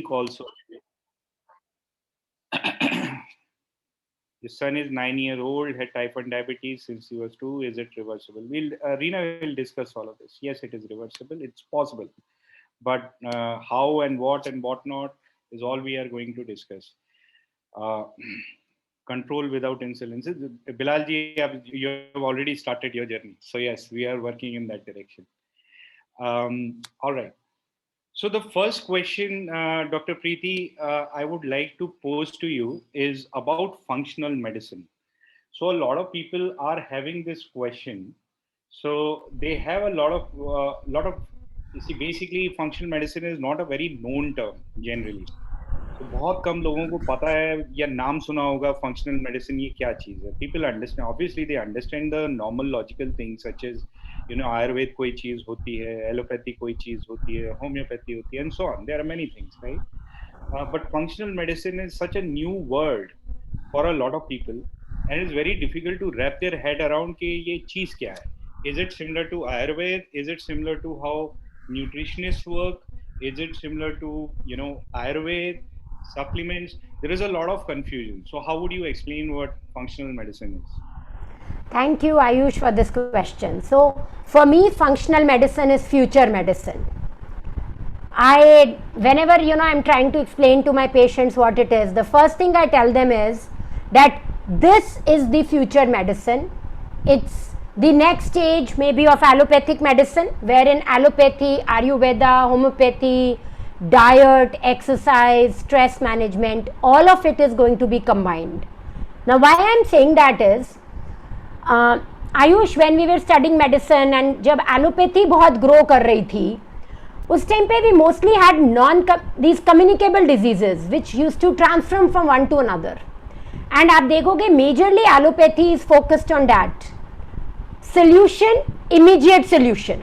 also. Your son is 9-year-old, had type 1 diabetes since he was 2. Is it reversible? Reena will discuss all of this. Yes, it is reversible. It's possible. But how and what not is all we are going to discuss. Uh, Control without insulin. So, Bilal ji, you have already started your journey. So yes, we are working in that direction. All right. So the first question, Dr. Preeti, I would like to pose to you is about functional medicine. So a lot of people are having this question. So they have a lot of. You see, basically, functional medicine is not a very known term generally. तो बहुत कम लोगों को पता है या नाम सुना होगा फंक्शनल मेडिसिन ये क्या चीज है. People understand, obviously they understand the normal logical things such as Ayurveda कोई चीज होती है, एलोपैथी कोई चीज होती है, होम्योपैथी होती है, and so on. There are many things, right? But functional medicine is such a new word for a lot of people and it's very difficult to wrap their head around कि ये चीज क्या है. Is it similar to Ayurved? Is it similar to how nutritionists work? Is it similar to Ayurved supplements? There is a lot of confusion. So how would you explain what functional medicine is? Thank you, Ayush, for this question. So for me, functional medicine is future medicine. Whenever I'm trying to explain to my patients what it is, the first thing I tell them is that this is the future medicine. It's the next stage maybe of allopathic medicine, wherein allopathy, Ayurveda, homeopathy, diet, exercise, stress management, all of it is going to be combined. Now why I am saying that is, Ayush, when we were studying medicine and जब allopathy बहुत grow कर रही थी, उस time पे we mostly had these communicable diseases which used to transform from one to another. And आप देखोगे majorly allopathy is focused on that. Solution, immediate solution,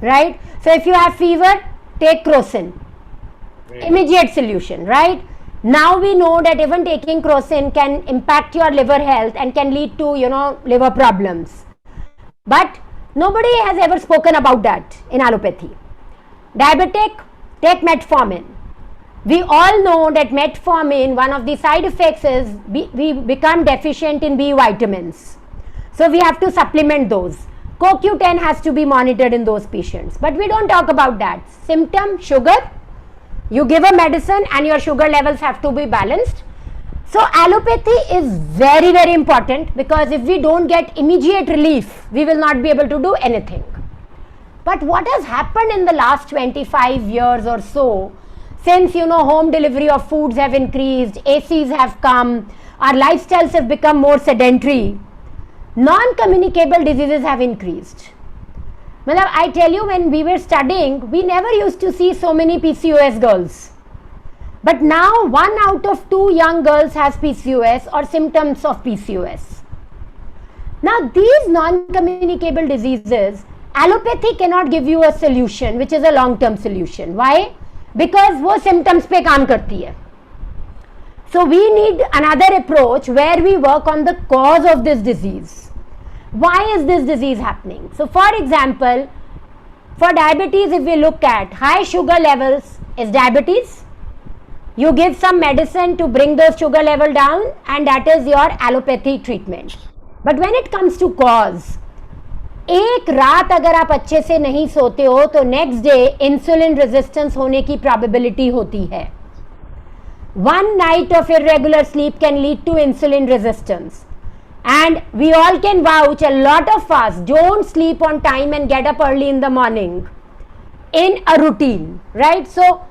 right? So if you have fever, take Crocin, immediate solution, right? Now we know that even taking Crocin can impact your liver health and can lead to liver problems, but nobody has ever spoken about that in allopathy. Diabetic, take Metformin. We all know that Metformin, one of the side effects is we become deficient in B vitamins. So we have to supplement those. CoQ10 has to be monitored in those patients. But we don't talk about that. Symptom, sugar. You give a medicine and your sugar levels have to be balanced. So allopathy is very, very important, because if we don't get immediate relief, we will not be able to do anything. But what has happened in the last 25 years or so, since home delivery of foods have increased, ACs have come, our lifestyles have become more sedentary, non-communicable diseases have increased. I tell you, when we were studying, we never used to see so many PCOS girls. But now 1 out of 2 young girls has PCOS or symptoms of PCOS. Now these non-communicable diseases, allopathy cannot give you a solution which is a long-term solution. Why? Because वो symptoms पे काम करती है. So we need another approach where we work on the cause of this disease. Why is this disease happening? So for example, for diabetes, if we look at high sugar levels is diabetes, you give some medicine to bring those sugar level down, and that is your allopathy treatment. But when it comes to cause, एक रात अगर आप अच्छे से नहीं सोते हो तो नेक्स्ट डे इंसुलिन रेजिस्टेंस होने की प्रोबेबिलिटी होती है. One night of irregular sleep can lead to insulin resistance, and we all can vouch, a lot of us don't sleep on time and get up early in the morning in a routine, right? So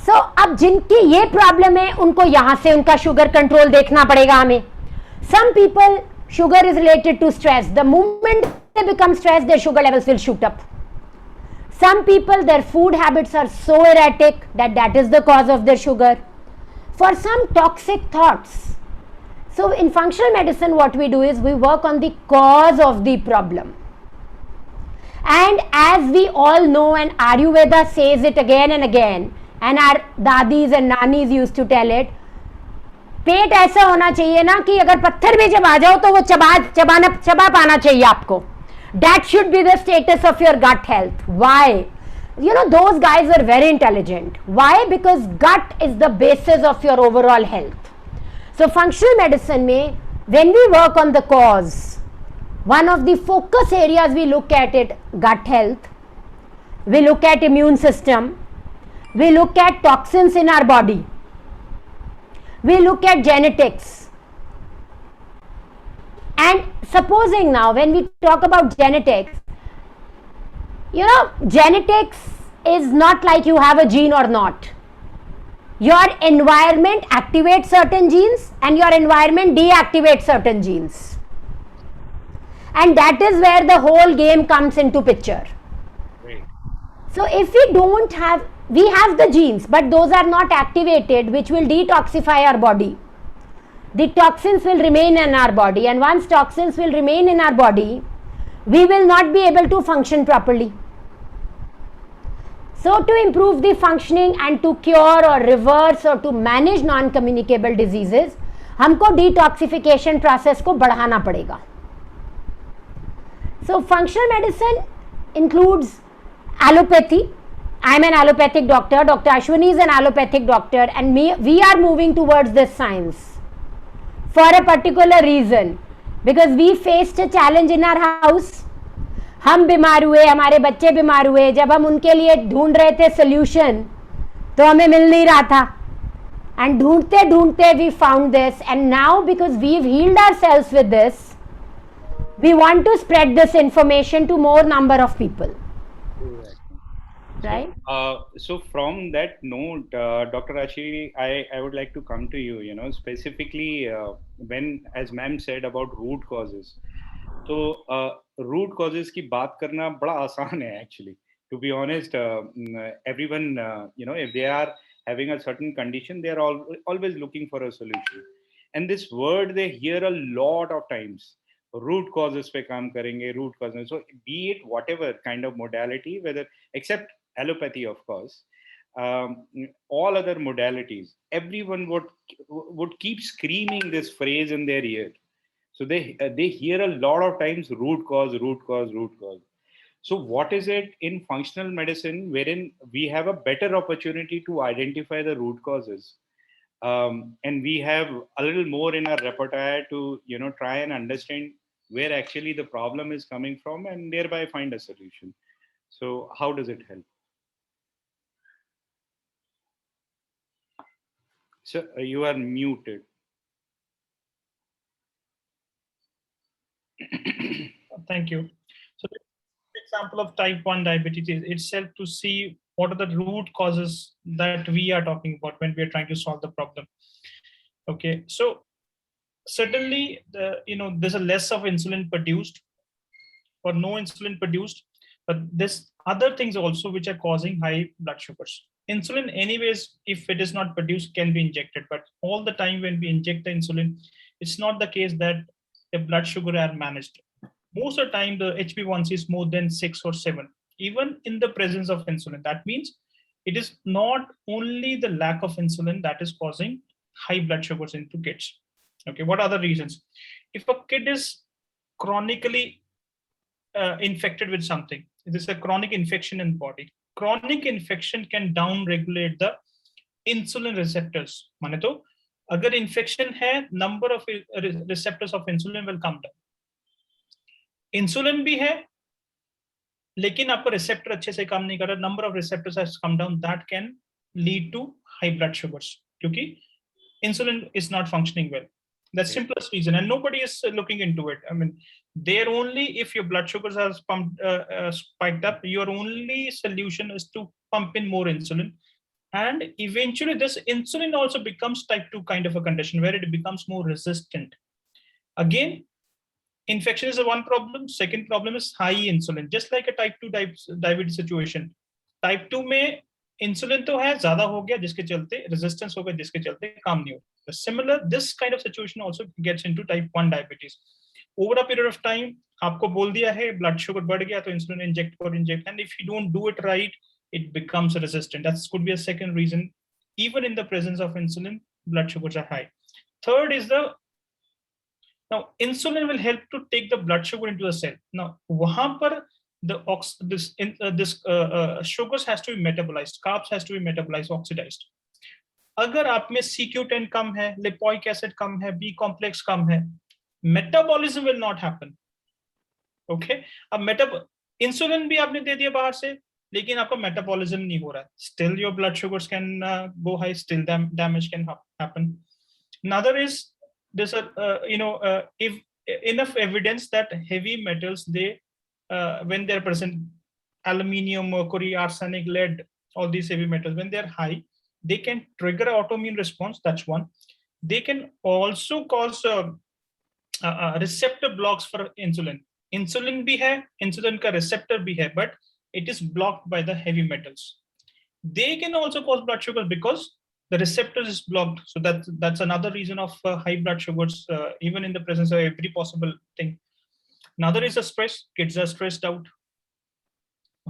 अब जिनकी ये problem है उनको यहाँ से उनका sugar control देखना पड़ेगा हमें. Some people, sugar is related to stress. The moment they become stressed, their sugar levels will shoot up. Some people, their food habits are so erratic that is the cause of their sugar. For some, toxic thoughts. So in functional medicine, what we do is we work on the cause of the problem. And as we all know, and Ayurveda says it again and again, and our dadis and nanis used to tell it, पेट ऐसा होना चाहिए ना कि अगर पत्थर भी जब आ जाओ तो वो चबा पाना चाहिए आपको. That should be the status of your gut health. Why? you know, those guys were very intelligent. Why? Because gut is the basis of your overall health. So functional medicine mein, when we work on the cause, one of the focus areas we look at it, gut health, we look at immune system, we look at toxins in our body, we look at genetics. And supposing now when we talk about genetics, you know, genetics is not like you have a gene or not. Your environment activates certain genes and your environment deactivates certain genes. And that is where the whole game comes into picture. Right. So if we don't have, we have the genes, but those are not activated, which will detoxify our body. The toxins will remain in our body, and once toxins will remain in our body, we will not be able to function properly. So to improve the functioning and to cure or reverse or to manage non-communicable diseases, हमको detoxification process को बढ़ाना पड़ेगा. So functional medicine includes allopathy. I am an allopathic doctor. Dr. Ashwini is an allopathic doctor, and we are moving towards this science for a particular reason, because we faced a challenge in our house. हम बीमार हुए, हमारे बच्चे बीमार हुए, जब हम उनके लिए ढूंढ रहे थे सोल्यूशन तो हमें मिल नहीं रहा था, एंड ढूंढते ढूंढते we found this, and now because we have healed ourselves with this, we want to spread this information to more number of people. Right. So from that note, Dr. Ashwini, I would like to come to you. You know, specifically when, as ma'am said about root causes. तो root causes की बात करना बड़ा आसान है actually. To be honest, everyone, you know, if they are having a certain condition, they are always looking for a solution. And this word they hear a lot of times. Root causes पे काम करेंगे, root causes. So be it whatever kind of modality, whether except allopathy, of course, all other modalities, everyone would keep screaming this phrase in their ear. So they hear a lot of times root cause, root cause, root cause. So what is it in functional medicine wherein we have a better opportunity to identify the root causes, and we have a little more in our repertoire to, you know, try and understand where actually the problem is coming from and thereby find a solution. So how does it help? So you are muted. Thank you. So the example of type 1 diabetes itself, to see what are the root causes that we are talking about when we are trying to solve the problem. Okay, so certainly there's a less of insulin produced or no insulin produced, but there's other things also which are causing high blood sugars. Insulin anyways, if it is not produced, can be injected, but all the time when we inject the insulin, it's not the case that the blood sugar are managed. Most of the time the HbA1c is more than 6 or 7, even in the presence of insulin. That means it is not only the lack of insulin that is causing high blood sugars into kids. Okay, what are the reasons? If a kid is chronically infected with something, this is a chronic infection in the body. Chronic infection can down regulate the insulin receptors. माने तो अगर infection है, number of receptors of insulin will come down. Insulin भी है, लेकिन आपका receptor अच्छे से काम नहीं कर रहा, number of receptors has come down, that can lead to high blood sugars क्योंकि insulin is not functioning well. The simplest reason, and nobody is looking into it. I mean, they're only, if your blood sugars are spiked up, your only solution is to pump in more insulin. And eventually this insulin also becomes type 2 kind of a condition where it becomes more resistant. Again, infection is the one problem. Second problem is high insulin, just like a type 2 diabetes situation. Type 2 में insulin तो है, ज़्यादा हो गया जिसके चलते resistance हो गया जिसके चलते काम नहीं हो. Similar, this kind of situation also gets into type 1 diabetes. Over a period of time, आपको बोल दिया है blood sugar बढ़ गया तो insulin inject, and if you don't do it right, it becomes resistant. That could be a second reason. Even in the presence of insulin, blood sugars are high. Third is now insulin will help to take the blood sugar into the cell. Now वहां पर sugars has to be metabolized, carbs has to be metabolized, oxidized. अगर आप में CQ10 कम है, lipoic acid कम है, B complex कम है, metabolism will not happen. Okay, अब insulin भी आपने दे दिया बाहर से, लेकिन आपका metabolism नहीं हो रहा है. Still your blood sugars can go high, still damage can happen. Another is there's if enough evidence that heavy metals, they when they're present, aluminium, mercury, arsenic, lead, all these heavy metals, when they're high, they can trigger an autoimmune response. That's one. They can also cause receptor blocks for insulin. Insulin bhi hai, insulin ka receptor bhi hai, but it is blocked by the heavy metals. They can also cause blood sugar because the receptor is blocked. So that's another reason of high blood sugars, even in the presence of every possible thing. Another is a stress. Kids are stressed out.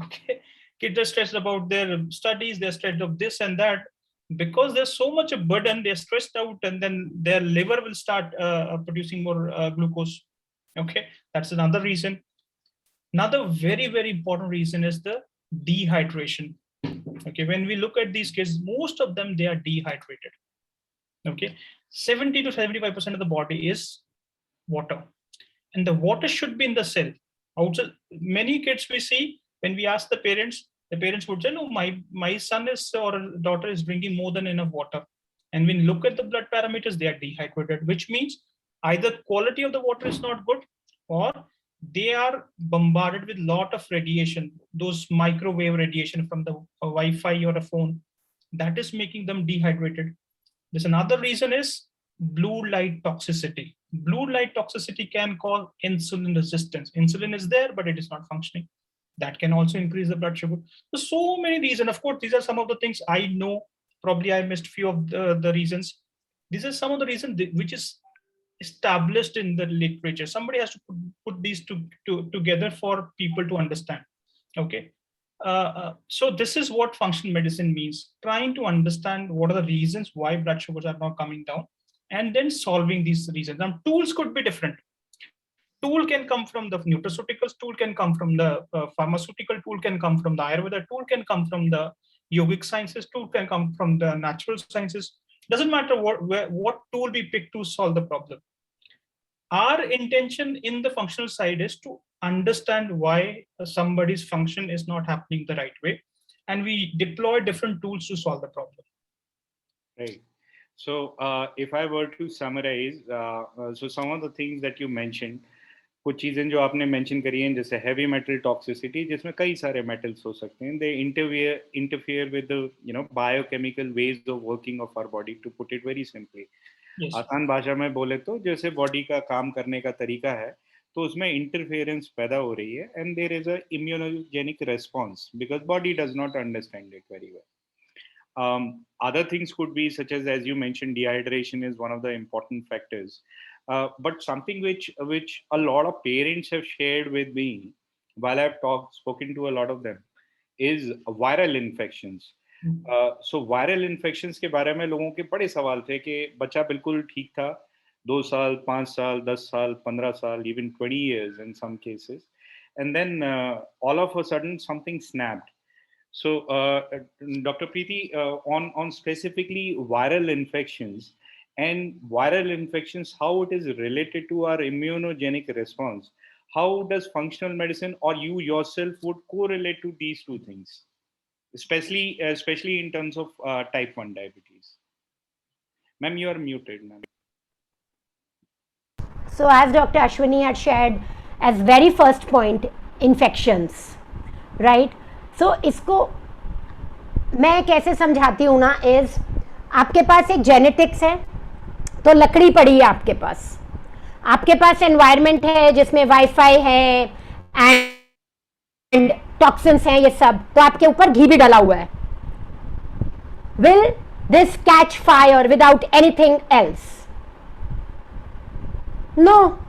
Okay, kids are stressed about their studies. They're stressed of this and that. Because there's so much of burden, they're stressed out, and then their liver will start producing more glucose. Okay, that's another reason. Another very, very important reason is the dehydration. Okay, when we look at these kids, most of them, they are dehydrated. Okay, 70 to 75% of the body is water, and the water should be in the cell. Also, many kids we see, when we ask the parents would say, no, my son is or daughter is drinking more than enough water. And when you look at the blood parameters, they are dehydrated, which means either quality of the water is not good, or they are bombarded with a lot of radiation, those microwave radiation from the Wi-Fi or a phone, that is making them dehydrated. There's another reason is blue light toxicity. Blue light toxicity can cause insulin resistance. Insulin is there, but it is not functioning. That can also increase the blood sugar. So many reasons. Of course, these are some of the things I know. Probably I missed few of the reasons. These are some of the reasons which is established in the literature. Somebody has to put these together for people to understand. Okay. So this is what functional medicine means. Trying to understand what are the reasons why blood sugars are not coming down, and then solving these reasons. Now, tools could be different. Tool can come from the nutraceuticals, tool can come from the pharmaceutical, tool can come from the Ayurveda, tool can come from the yogic sciences, tool can come from the natural sciences. Doesn't matter what tool we pick to solve the problem. Our intention in the functional side is to understand why somebody's function is not happening the right way, and we deploy different tools to solve the problem. Right. So if I were to summarize, so some of the things that you mentioned, कुछ चीजें जो आपने mention करी हैं, जैसे heavy metal toxicity, जिसमें कई सारे मेटल्स हो सकते हैं, they interfere with biochemical ways of working of our body, to put it very simply. आसान भाषा में बोले तो जैसे बॉडी का काम करने का तरीका है, तो उसमें इंटरफेरेंस पैदा हो रही है, and there is a immunogenic response because body does not understand it very well. Other things could be such as you mentioned, dehydration is one of the important factors. But something which a lot of parents have shared with me while I've spoken to a lot of them is viral infections. So viral infections के बारे में लोगों के बड़े सवाल थे कि बच्चा बिल्कुल ठीक था, 2 साल, 5 साल, 10 साल, 15 साल, even 20 years in some cases, and then all of a sudden something snapped. So Dr. Preeti, on specifically viral infections, and viral infections, how it is related to our immunogenic response, how does functional medicine or you yourself would correlate to these two things, especially in terms of type 1 diabetes? Ma'am, you are muted, ma'am. So as Dr. Ashwini had shared as very first point, infections, right? So इसको मैं कैसे समझाती हूँ ना, is आपके पास एक genetics है, तो लकड़ी पड़ी है आपके पास एनवायरनमेंट है जिसमें वाईफाई है एंड टॉक्सिन्स हैं, ये सब, तो आपके ऊपर घी भी डला हुआ है. Will this catch fire without anything else? No.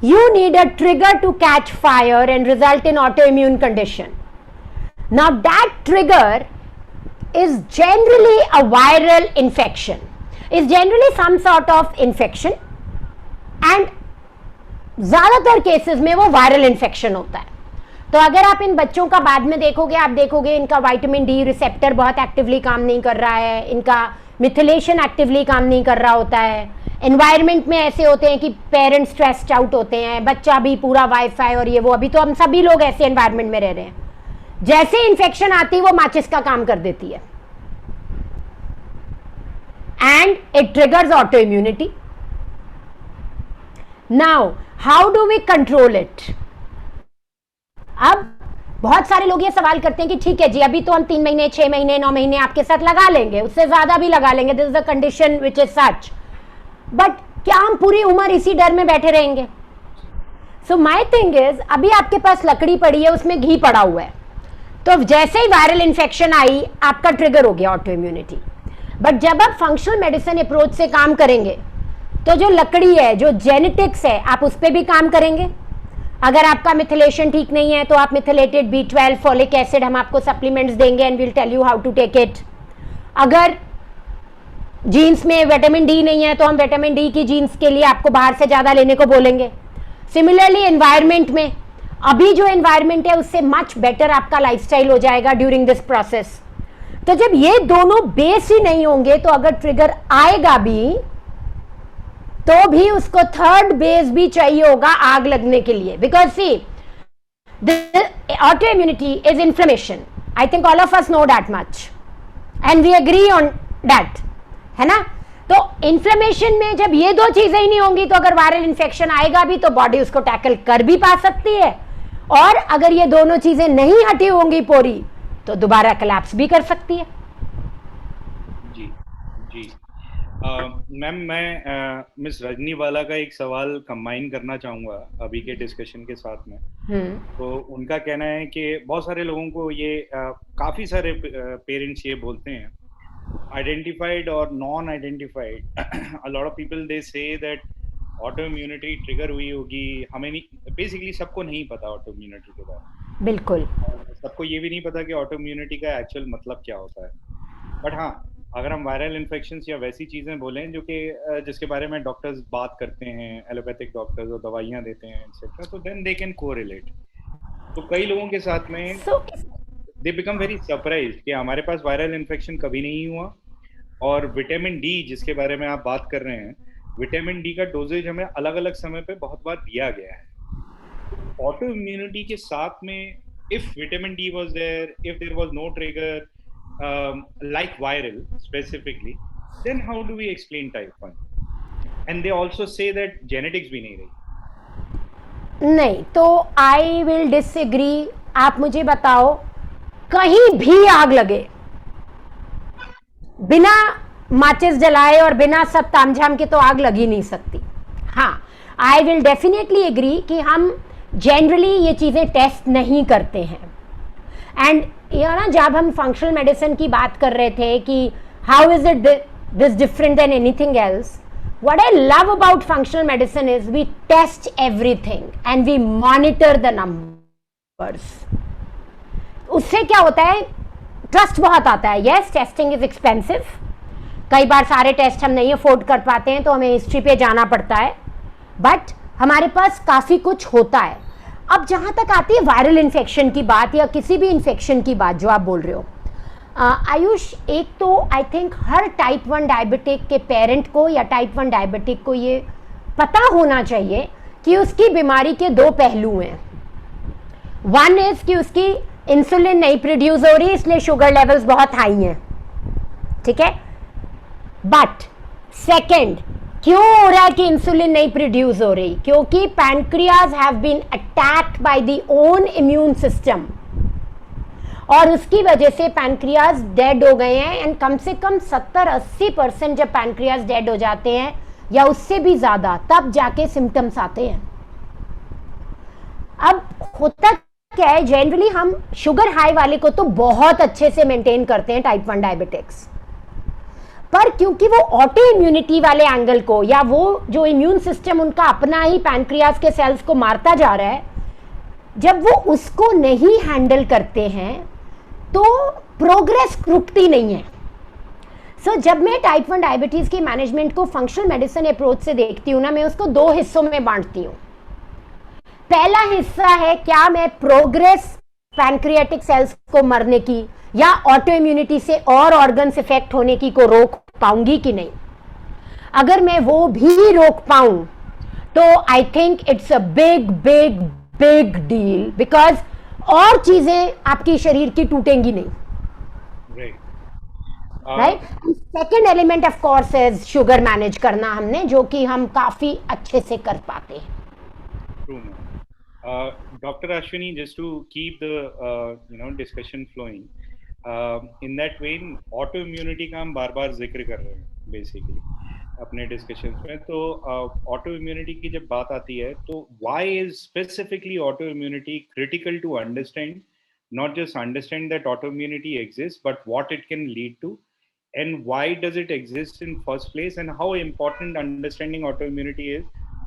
You need a trigger to catch fire and result in autoimmune condition. Now that trigger is generally a viral infection. Is generally some sort of infection, and ज़्यादातर cases में वो viral infection होता है. तो अगर आप इन बच्चों का बाद में देखोगे, आप देखोगे इनका विटामिन डी रिसेप्टर बहुत एक्टिवली काम नहीं कर रहा है, इनका मिथिलेशन एक्टिवली काम नहीं कर रहा होता है, एनवायरनमेंट में ऐसे होते हैं कि पेरेंट्स स्ट्रेस्ड आउट होते हैं, बच्चा भी पूरा वाईफाई और ये वो, अभी तो हम सभी लोग ऐसे एनवायरनमेंट में रह रहे हैं, जैसे इन्फेक्शन आती है वो माचिस का काम कर देती है and it triggers auto immunity. Now how do we control it? अब बहुत सारे लोग ये सवाल करते हैं कि ठीक है जी, अभी तो हम 3 महीने 6 महीने 9 महीने आपके साथ लगा लेंगे, उससे ज्यादा भी लगा लेंगे, this is the condition which is such, but क्या हम पूरी उम्र इसी डर में बैठे रहेंगे? सो माई थिंग इज, अभी आपके पास लकड़ी पड़ी है, उसमें घी पड़ा हुआ है, तो जैसे ही वायरल इन्फेक्शन आई आपका ट्रिगर हो गया ऑटो इम्यूनिटी. बट जब आप फंक्शनल मेडिसिन अप्रोच से काम करेंगे तो जो लकड़ी है, जो जेनेटिक्स है, आप उस पर भी काम करेंगे. अगर आपका मिथिलेशन ठीक नहीं है तो आप मिथिलेटेड B12 फॉलिक एसिड हम आपको सप्लीमेंट्स देंगे and will tell you how to take it. अगर जीन्स में विटामिन डी नहीं है तो हम विटामिन डी की जीन्स के लिए आपको बाहर से ज्यादा लेने को बोलेंगे. सिमिलरली एनवायरनमेंट में, अभी जो एनवायरनमेंट है उससे मच बेटर आपका लाइफस्टाइल हो जाएगा ड्यूरिंग दिस प्रोसेस. तो जब ये दोनों बेस ही नहीं होंगे तो अगर ट्रिगर आएगा भी तो भी उसको थर्ड बेस भी चाहिए होगा आग लगने के लिए. Because see, auto immunity is inflammation. I think all of us know that much and we agree on that, है ना? तो इन्फ्लेमेशन में जब ये दो चीजें ही नहीं होंगी तो अगर वायरल इन्फेक्शन आएगा भी तो बॉडी उसको टैकल कर भी पा सकती है, और अगर ये दोनों चीजें नहीं हटी होंगी पूरी तो दोबारा कोलैप्स भी कर सकती है. जी जी. मैम, मैं मिस रजनीवाला का एक सवाल कंबाइन करना चाहूँगा अभी के डिस्कशन के साथ में. तो उनका कहना है कि बहुत सारे लोगों को ये काफ़ी सारे पेरेंट्स ये बोलते हैं, आइडेंटिफाइड और non identified, a lot of people they say that auto immunity trigger हुई होगी. हमें नहीं, बेसिकली सबको नहीं पता ऑटो इम्यूनिटी के बारे में. बिल्कुल. सबको ये भी नहीं पता कि ऑटो इम्यूनिटी का एक्चुअल मतलब क्या होता है. बट हाँ, अगर हम वायरल इन्फेक्शंस या वैसी चीजें बोलें जो कि जिसके बारे में डॉक्टर्स बात करते हैं, एलोपैथिक डॉक्टर्स, और दवाइयां देते हैं एक्सेट्रा, तो देन दे कैन कोरिलेट. तो कई लोगों के साथ में दे बिकम वेरी सरप्राइज्ड कि हमारे पास वायरल इन्फेक्शन कभी नहीं हुआ, और विटामिन डी जिसके बारे में आप बात कर रहे हैं, विटामिन डी का डोजेज हमें अलग अलग समय पे बहुत बार दिया गया है. ऑटो इम्यूनिटी के साथ में if vitamin D was there, if there was no trigger like viral specifically, then how do we explain type 1? And they also say that genetics भी नहीं रही. नहीं, तो I will disagree. आप मुझे बताओ, कहीं भी आग लगे बिना माचिस जलाए और बिना सब तामझाम के तो आग लगी नहीं सकती. हाँ, I will definitely agree कि हम जनरली ये चीज़ें टेस्ट नहीं करते हैं. एंड ये ना, जब हम फंक्शनल मेडिसिन की बात कर रहे थे कि how is it this different than anything else, what I love about functional medicine is we test everything and we monitor the numbers. उससे क्या होता है, ट्रस्ट बहुत आता है. यस, टेस्टिंग इज एक्सपेंसिव, कई बार सारे टेस्ट हम नहीं अफोर्ड कर पाते हैं तो हमें हिस्ट्री पे जाना पड़ता है, बट हमारे पास काफ़ी कुछ होता है. अब जहाँ तक आती है वायरल इन्फेक्शन की बात या किसी भी इन्फेक्शन की बात जो आप बोल रहे हो, आयुष, एक तो I think her type 1 diabetic के पेरेंट को या टाइप 1 डायबिटिक को ये पता होना चाहिए कि उसकी बीमारी के दो पहलू हैं. वन इज कि उसकी इंसुलिन नहीं प्रोड्यूस हो रही, इसलिए शुगर लेवल्स बहुत हाई हैं, ठीक है. बट सेकेंड, क्यों हो रहा है कि इंसुलिन नहीं प्रोड्यूस हो रही? क्योंकि pancreas have been attacked by the own immune system, और उसकी वजह से पैनक्रियाज डेड हो गए हैं. एंड कम से कम 70-80% जब पैनक्रियाज डेड हो जाते हैं या उससे भी ज्यादा, तब जाके सिम्टम्स आते हैं. अब होता क्या है, जनरली हम शुगर हाई वाले को तो बहुत अच्छे से मेंटेन करते हैं टाइप 1 डायबिटिक्स, पर क्योंकि वो ऑटो इम्यूनिटी वाले एंगल को, या वो जो इम्यून सिस्टम उनका अपना ही पैनक्रियाज के सेल्स को मारता जा रहा है, जब वो उसको नहीं हैंडल करते हैं तो प्रोग्रेस रुकती नहीं है. सो जब मैं टाइप 1 डायबिटीज की मैनेजमेंट को फंक्शनल मेडिसिन अप्रोच से देखती हूँ ना, मैं उसको दो हिस्सों में बांटती हूँ. पहला हिस्सा है क्या मैं प्रोग्रेस पैनक्रियाटिक सेल्स को मरने की या ऑटो इम्यूनिटी से और ऑर्गन्स इफेक्ट होने की को रोक पाऊंगी कि नहीं. अगर मैं वो भी रोक पाऊं तो I think it's a big big big deal, because और चीजें आपकी शरीर की टूटेंगी नहीं. Right. Second element of course is sugar manage करना हमने, जो कि हम काफी अच्छे से कर पाते हैं. True, ma'am. Dr. Ashwini, just to keep the discussion flowing, in that way, autoimmunity का हम बार-बार जिक्र कर रहे हैं basically अपने discussions में. तो autoimmunity की जब बात आती है, तो why is specifically autoimmunity critical to understand? Not just understand that autoimmunity exists, but what it can lead to, and why does it exist in first place, and how important understanding autoimmunity is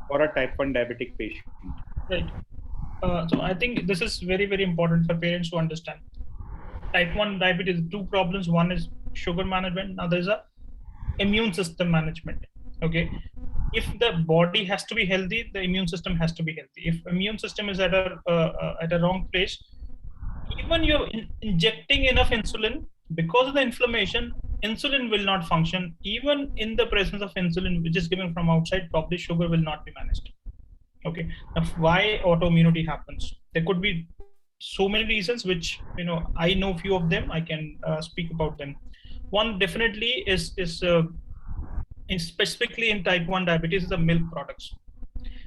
for a type 1 diabetic patient. Right. So I think this is very, very important for parents to understand. Type 1 diabetes, two problems. One is sugar management. Now there's a immune system management. Okay. If the body has to be healthy, the immune system has to be healthy. If immune system is at a wrong place, even you're injecting enough insulin, because of the inflammation, insulin will not function. Even in the presence of insulin, which is given from outside, probably sugar will not be managed. Okay. Now, why autoimmunity happens? There could be so many reasons, which I know few of them. I can speak about them. One definitely is specifically in type 1 diabetes, is the milk products.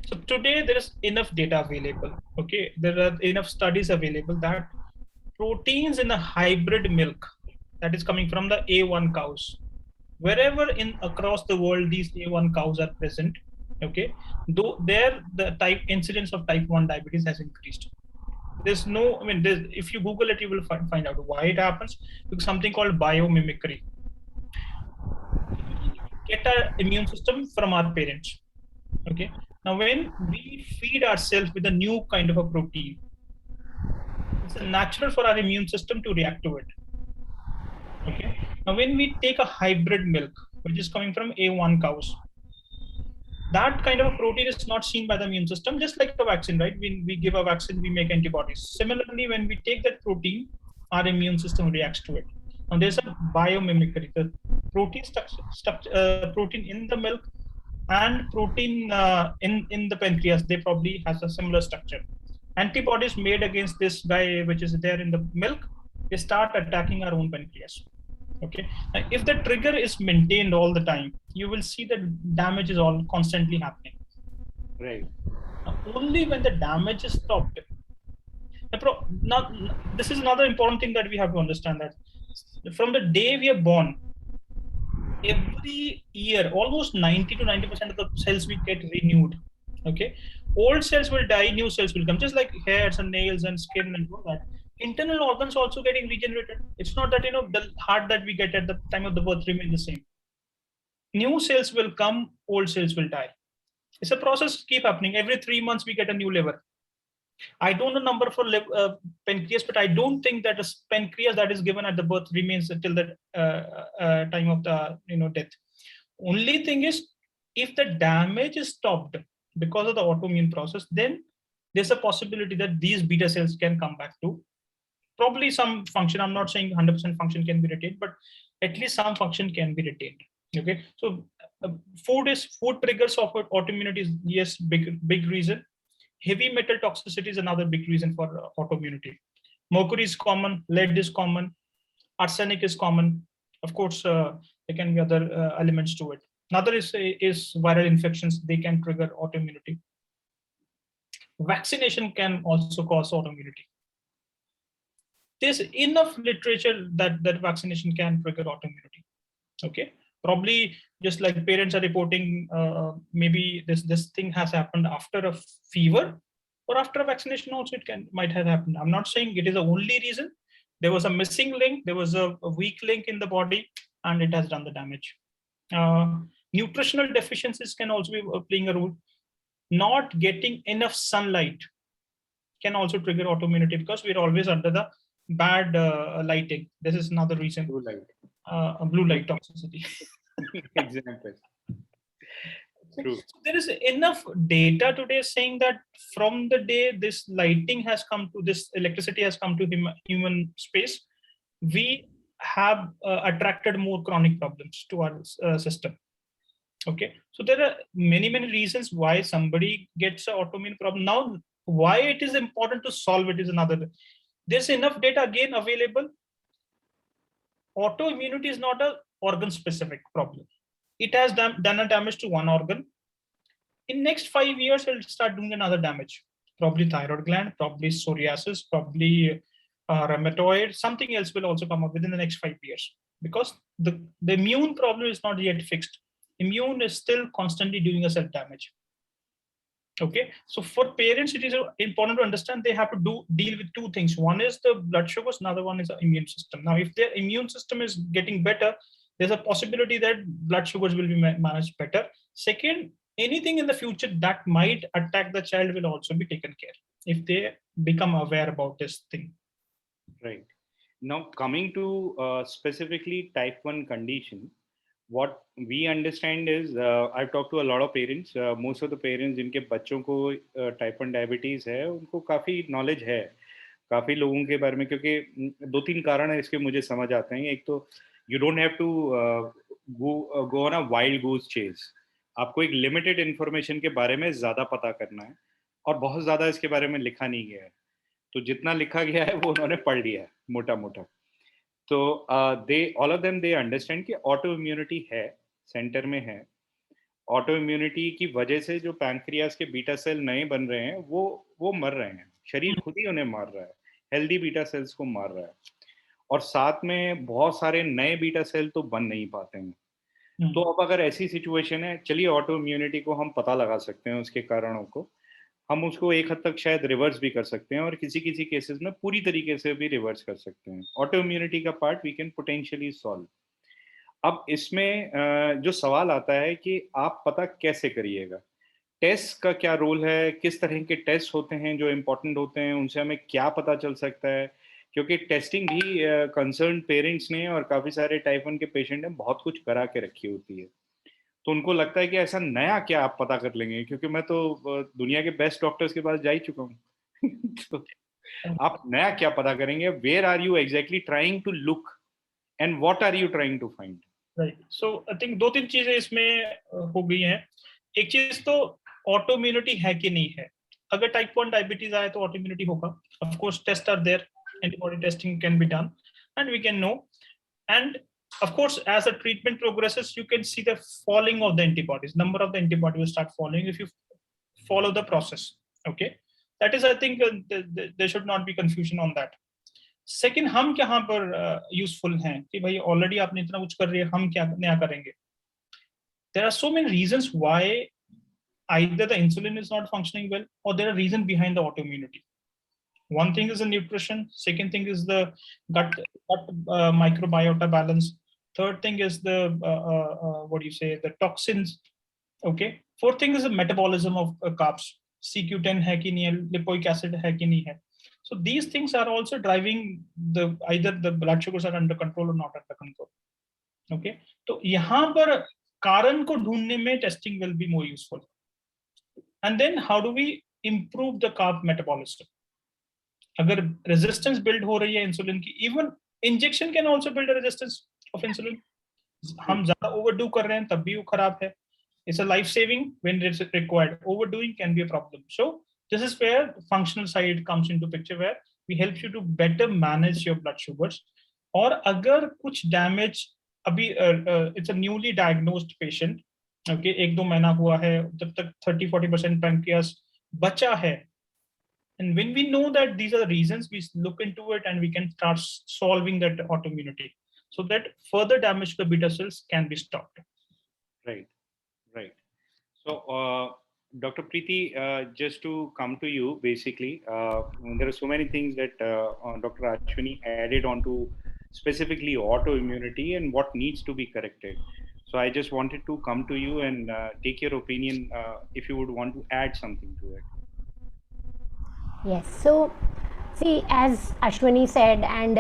So today there is enough data available. Okay, there are enough studies available that proteins in a hybrid milk that is coming from the A1 cows, wherever across the world these A1 cows are present. Okay, though there the incidence of type 1 diabetes has increased. There's no, if you Google it, you will find out why it happens. Because something called biomimicry. Get our immune system from our parents. Okay. Now, when we feed ourselves with a new kind of a protein, it's natural for our immune system to react to it. Okay. Now, when we take a hybrid milk, which is coming from A1 cows, that kind of a protein is not seen by the immune system, just like a vaccine, right? When we give a vaccine, we make antibodies. Similarly, when we take that protein, our immune system reacts to it. Now, there's a biomimicry. The protein protein in the milk and protein in the pancreas, they probably has a similar structure. Antibodies made against this guy, which is there in the milk, they start attacking our own pancreas. Okay. Now, if the trigger is maintained all the time, you will see that damage is all constantly happening. Right. Now, only when the damage is stopped. Now, this is another important thing that we have to understand, that from the day we are born, every year, almost 90 to 90% of the cells we get renewed. Okay. Old cells will die, new cells will come, just like hairs and nails and skin and all that. Internal organs also getting regenerated. It's not that the heart that we get at the time of the birth remains the same. New cells will come, old cells will die. It's a process keep happening. Every 3 months we get a new liver. I don't know number for pancreas, but I don't think that a pancreas that is given at the birth remains until the time of the death. Only thing is, if the damage is stopped because of the autoimmune process, then there's a possibility that these beta cells can come back to probably some function. I'm not saying 100% function can be retained, but at least some function can be retained. Okay, so food triggers of autoimmunity is, yes, big reason. Heavy metal toxicity is another big reason for autoimmunity. Mercury is common, lead is common, arsenic is common. Of course, there can be other elements to it. Another is viral infections. They can trigger autoimmunity. Vaccination can also cause autoimmunity. There's enough literature that vaccination can trigger autoimmunity. Okay, probably just like parents are reporting, maybe this thing has happened after a fever or after a vaccination also might have happened. I'm not saying it is the only reason. There was a missing link, there was a weak link in the body, and it has done the damage. Nutritional deficiencies can also be playing a role. Not getting enough sunlight can also trigger autoimmunity, because we're always under the bad lighting. This is another reason. Blue light. Blue light toxicity. Example. True. So there is enough data today saying that from the day this lighting has come to, this electricity has come to human space, we have attracted more chronic problems to our system. Okay, so there are many reasons why somebody gets an autoimmune problem. Now, why it is important to solve it is another. There's enough data again available. Autoimmunity is not a organ specific problem. It has done a damage to one organ. In next 5 years, it'll start doing another damage. Probably thyroid gland, probably psoriasis, probably rheumatoid. Something else will also come up within the next 5 years, because the immune problem is not yet fixed. Immune is still constantly doing a self damage. Okay, so for parents, it is important to understand they have to deal with two things. One is the blood sugars, another one is the immune system. Now, if their immune system is getting better, there's a possibility that blood sugars will be managed better. Second, anything in the future that might attack the child will also be taken care if they become aware about this thing. Right. Now, coming to specifically type 1 condition, what we understand is, I've talked to a lot of parents. Most of the parents जिनके बच्चों को type 1 diabetes है, उनको काफ़ी knowledge है, काफ़ी लोगों के बारे में, क्योंकि 2-3 कारण है इसके मुझे समझ आते हैं. एक तो you don't have to go on a wild goose chase. आपको एक लिमिटेड इन्फॉर्मेशन के बारे में ज़्यादा पता करना है, और बहुत ज़्यादा इसके बारे में लिखा नहीं गया है. तो जितना लिखा गया है वो उन्होंने पढ़ लिया है मोटा मोटा. तो all of them they understand कि ऑटो इम्यूनिटी है, सेंटर में है. ऑटो इम्यूनिटी की वजह से जो पैंक्रियास के बीटा सेल नए बन रहे हैं वो मर रहे हैं. शरीर खुद ही उन्हें मार रहा है, हेल्दी बीटा सेल्स को मार रहा है, और साथ में बहुत सारे नए बीटा सेल तो बन नहीं पाते हैं. तो अब अगर ऐसी सिचुएशन है, चलिए ऑटो इम्यूनिटी को हम पता लगा सकते हैं, उसके कारणों को हम उसको एक हद तक शायद रिवर्स भी कर सकते हैं, और किसी केसेस में पूरी तरीके से भी रिवर्स कर सकते हैं. ऑटो इम्यूनिटी का part we can potentially solve. अब इसमें जो सवाल आता है कि आप पता कैसे करिएगा, टेस्ट का क्या रोल है, किस तरह के टेस्ट होते हैं जो इम्पोर्टेंट होते हैं, उनसे हमें क्या पता चल सकता है, क्योंकि टेस्टिंग भी कंसर्न पेरेंट्स ने और काफ़ी सारे टाइप 1 के पेशेंट ने बहुत कुछ करा के रखी होती है. तो उनको लगता है कि ऐसा नया क्या आप पता कर लेंगे, क्योंकि मैं तो दुनिया के बेस्ट डॉक्टर्स के पास जा ही चुका हूँ. तो आप नया क्या पता करेंगे? Where are you exactly trying to look and what are you trying to find? Right, so I think 2-3 चीजें इसमें हो गई हैं. एक चीज तो ऑटो इम्यूनिटी है कि नहीं है. अगर टाइप 1 डायबिटीज आए तो ऑटो इम्यूनिटी होगा. Of course test are there, antibody testing can be done and we can know. And of course, as the treatment progresses, you can see the falling of the antibodies. Number of the antibody will start falling if you follow the process. Okay, that is, I think there should not be confusion on that. Second, हम कहाँ पर useful हैं कि भाई already आपने इतना कुछ कर रही है, हम क्या नया करेंगे? There are so many reasons why either the insulin is not functioning well, or there are reasons behind the autoimmunity. One thing is the nutrition. Second thing is the gut microbiota balance. Third thing is the the toxins. Okay. Fourth thing is the metabolism of carbs. CQ10 है कि नहीं है, lipoic acid है कि नहीं है. So these things are also driving either the blood sugars are under control or not under control. Okay. तो यहाँ पर कारण को ढूंढने में testing will be more useful. And then how do we improve the carb metabolism? अगर resistance build हो रही है इंसुलिन की, even injection can also build resistance of insulin. हम ज्यादा ओवरडू कर रहे हैं तब भी वो खराब है. It's a life saving when it's required. Overdoing can be a problem. So this is where functional side comes into picture, where we help you to better manage your blood sugars. और अगर कुछ damage अभी it's a newly diagnosed patient, okay, 1-2 महीना हुआ है, जब तक 30-40% pancreas बचा है. And when we know that these are the reasons, we look into it and we can start solving that autoimmunity so that further damage to the beta cells can be stopped. Right. So, Dr. Preeti, just to come to you, basically, there are so many things that Dr. Ashwini added on to specifically autoimmunity and what needs to be corrected. So I just wanted to come to you and take your opinion if you would want to add something to it. Yes, so see, as Ashwini said, and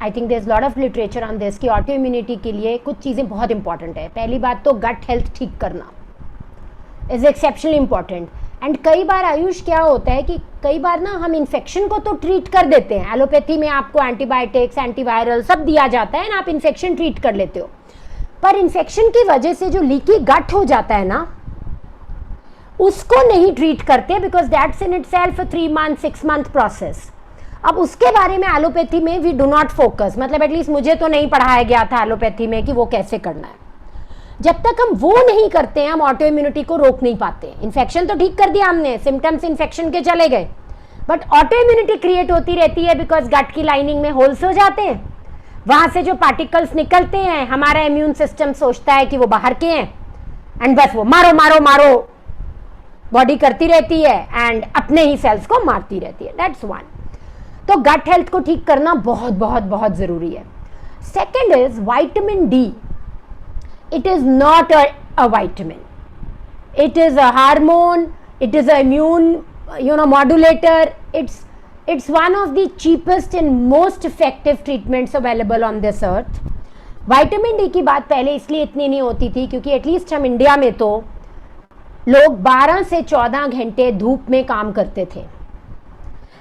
I think there's a lot of literature on this कि autoimmunity के लिए कुछ चीज़ें बहुत important है. पहली बात तो gut health ठीक करना. Is exceptionally important. एंड कई बार आयुष क्या होता है कि कई बार ना हम इन्फेक्शन को तो ट्रीट कर देते हैं, एलोपैथी में आपको एंटीबायोटिक्स, एंटीवायरल सब दिया जाता है ना, आप इन्फेक्शन ट्रीट कर लेते हो, पर इन्फेक्शन की वजह से जो लीकी गट हो जाता है ना, उसको नहीं ट्रीट करते, because that's in itself 3 month 6 month process. अब उसके बारे में एलोपैथी में वी डू नॉट फोकस, मतलब एटलीस्ट मुझे तो नहीं पढ़ाया गया था एलोपैथी में कि वो कैसे करना है. जब तक हम वो नहीं करते हैं हम ऑटो इम्यूनिटी को रोक नहीं पाते. इन्फेक्शन तो ठीक कर दिया हमने, सिम्टम्स इन्फेक्शन के चले गए, बट ऑटो इम्यूनिटी क्रिएट होती रहती है बिकॉज गट की लाइनिंग में होल्स हो जाते हैं, वहां से जो पार्टिकल्स निकलते हैं हमारा इम्यून सिस्टम सोचता है कि वो बाहर के हैं, एंड बस वो मारो मारो मारो बॉडी करती रहती है एंड अपने ही सेल्स को मारती रहती है. That's one. तो गट हेल्थ को ठीक करना बहुत बहुत बहुत जरूरी है. Second is vitamin D. It is not a vitamin. It is a hormone. It is an immune, modulator. It's one of the cheapest and most effective treatments available on this earth. Vitamin D की बात पहले इसलिए इतनी नहीं होती थी क्योंकि at least हम इंडिया में तो लोग 12 से 14 घंटे धूप में काम करते थे.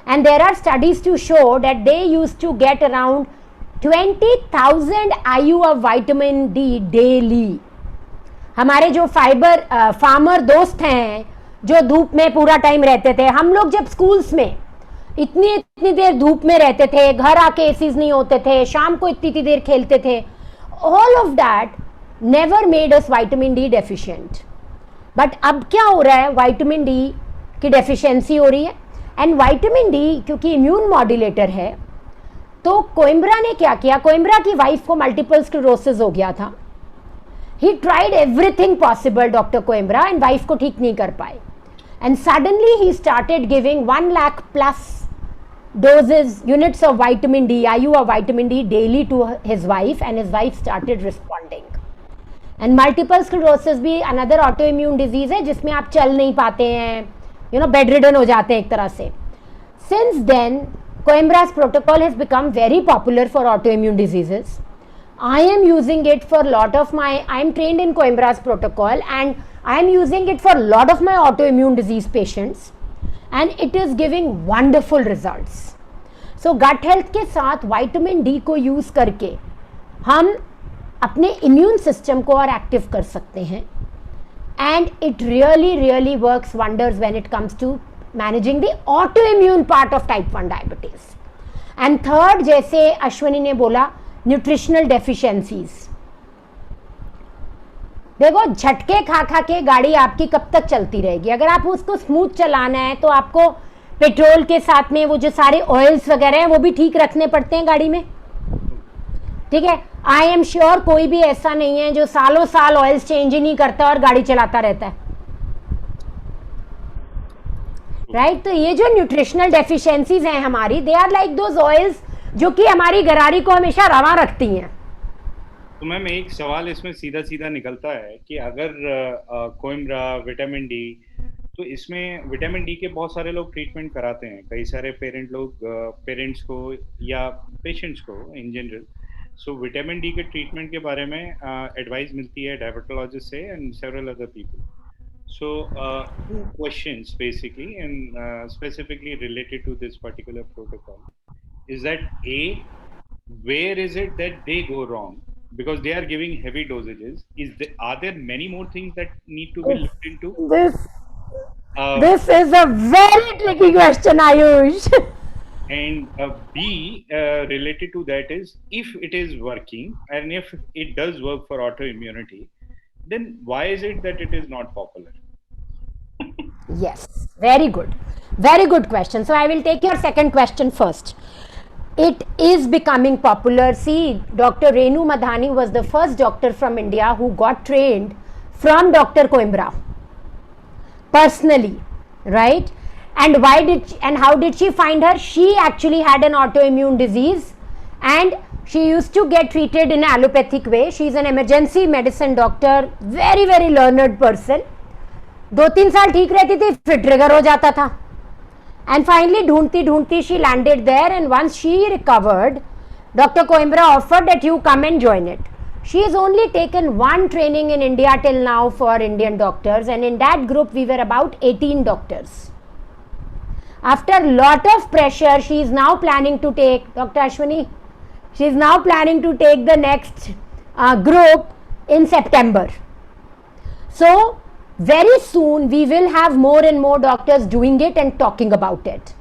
And there are studies to show that they used to get around 20,000 IU of vitamin D daily. हमारे जो फार्मर दोस्त हैं जो धूप में पूरा टाइम रहते थे, हम लोग जब स्कूल्स में इतनी देर धूप में रहते थे, घर आके एसीज नहीं होते थे, शाम को इतनी देर खेलते थे, all of that never made us vitamin D deficient. But अब क्या हो रहा है, विटामिन डी की डेफिशिएंसी हो रही है. एंड विटामिन डी क्योंकि इम्यून मॉड्यूलेटर है, तो कोइम्ब्रा ने क्या किया, कोइम्ब्रा की वाइफ को मल्टीपल स्क्लेरोसिस हो गया था. He tried everything possible doctor Coimbra, and wife को ठीक नहीं कर पाए. And suddenly he started giving 1 lakh plus doses units of vitamin D, IU of vitamin D daily to his wife, and his wife started responding. And multiple sclerosis भी another autoimmune disease है जिसमें आप चल नहीं पाते हैं, bedridden हो जाते हैं एक तरह से. Since then Coimbra's protocol has become very popular for autoimmune diseases. I am using it for I am trained in Coimbra's protocol and I am using it for a lot of my autoimmune disease patients and it is giving wonderful results. So gut health के साथ vitamin D को use करके हम अपने immune system को और active कर सकते हैं and it really works wonders when it comes to managing the autoimmune part of type 1 diabetes. And third, जैसे अश्वनी ने बोला, nutritional deficiencies. देखो झटके खा के गाड़ी आपकी कब तक चलती रहेगी. अगर आप उसको स्मूथ चलाना है तो आपको पेट्रोल के साथ में वो जो सारे ऑयल्स वगैरह हैं वो भी ठीक रखने पड़ते हैं गाड़ी में. ठीक है, आई एम श्योर कोई भी ऐसा नहीं है जो सालों साल ऑयल्स चेंज ही नहीं करता और गाड़ी चलाता रहता है. राइट तो ये जो न्यूट्रिशनल डेफिशिएंसीज हैं हमारी, they are like those oils जो कि हमारी गरारी को हमेशा रवा रखती हैं. तो मैम एक सवाल इसमें सीधा निकलता है कि अगर कोइम्ब्रा विटामिन डी, तो इसमें विटामिन डी के बहुत सारे लोग ट्रीटमेंट कराते हैं, कई सारे पेरेंट्स को या पेशेंट्स को in general. So vitamin D के ट्रीटमेंट के बारे में एडवाइस मिलती है डायबिटोलॉजिस्ट से and several other people. So two questions basically and specifically related to this particular protocol is that A, where is it that they go wrong because they are giving heavy dosages? Are there many more things that need to be looked into? This is a very tricky question, Ayush. And B, related to that is if it is working and if it does work for autoimmunity, then why is it that it is not popular? Yes, very good question. So I will take your second question first. It is becoming popular. See, Dr. Renu Madhani was the first doctor from India who got trained from Dr. Coimbra personally, right? And how did she find her? She actually had an autoimmune disease and she used to get treated in an allopathic way. She is an emergency medicine doctor, very learned person. 2-3 साल ठीक रहती थी, फिर trigger हो जाता था. And finally ढूंढती she landed there and once she recovered, Dr. Coimbra offered that you come and join it. She has only taken one training in India till now for Indian doctors, and in that group we were about 18 doctors. After lot of pressure, she is now planning to take, Dr. Ashwini, she is now planning to take the next group in September. So very soon we will have more and more doctors doing it and talking about it.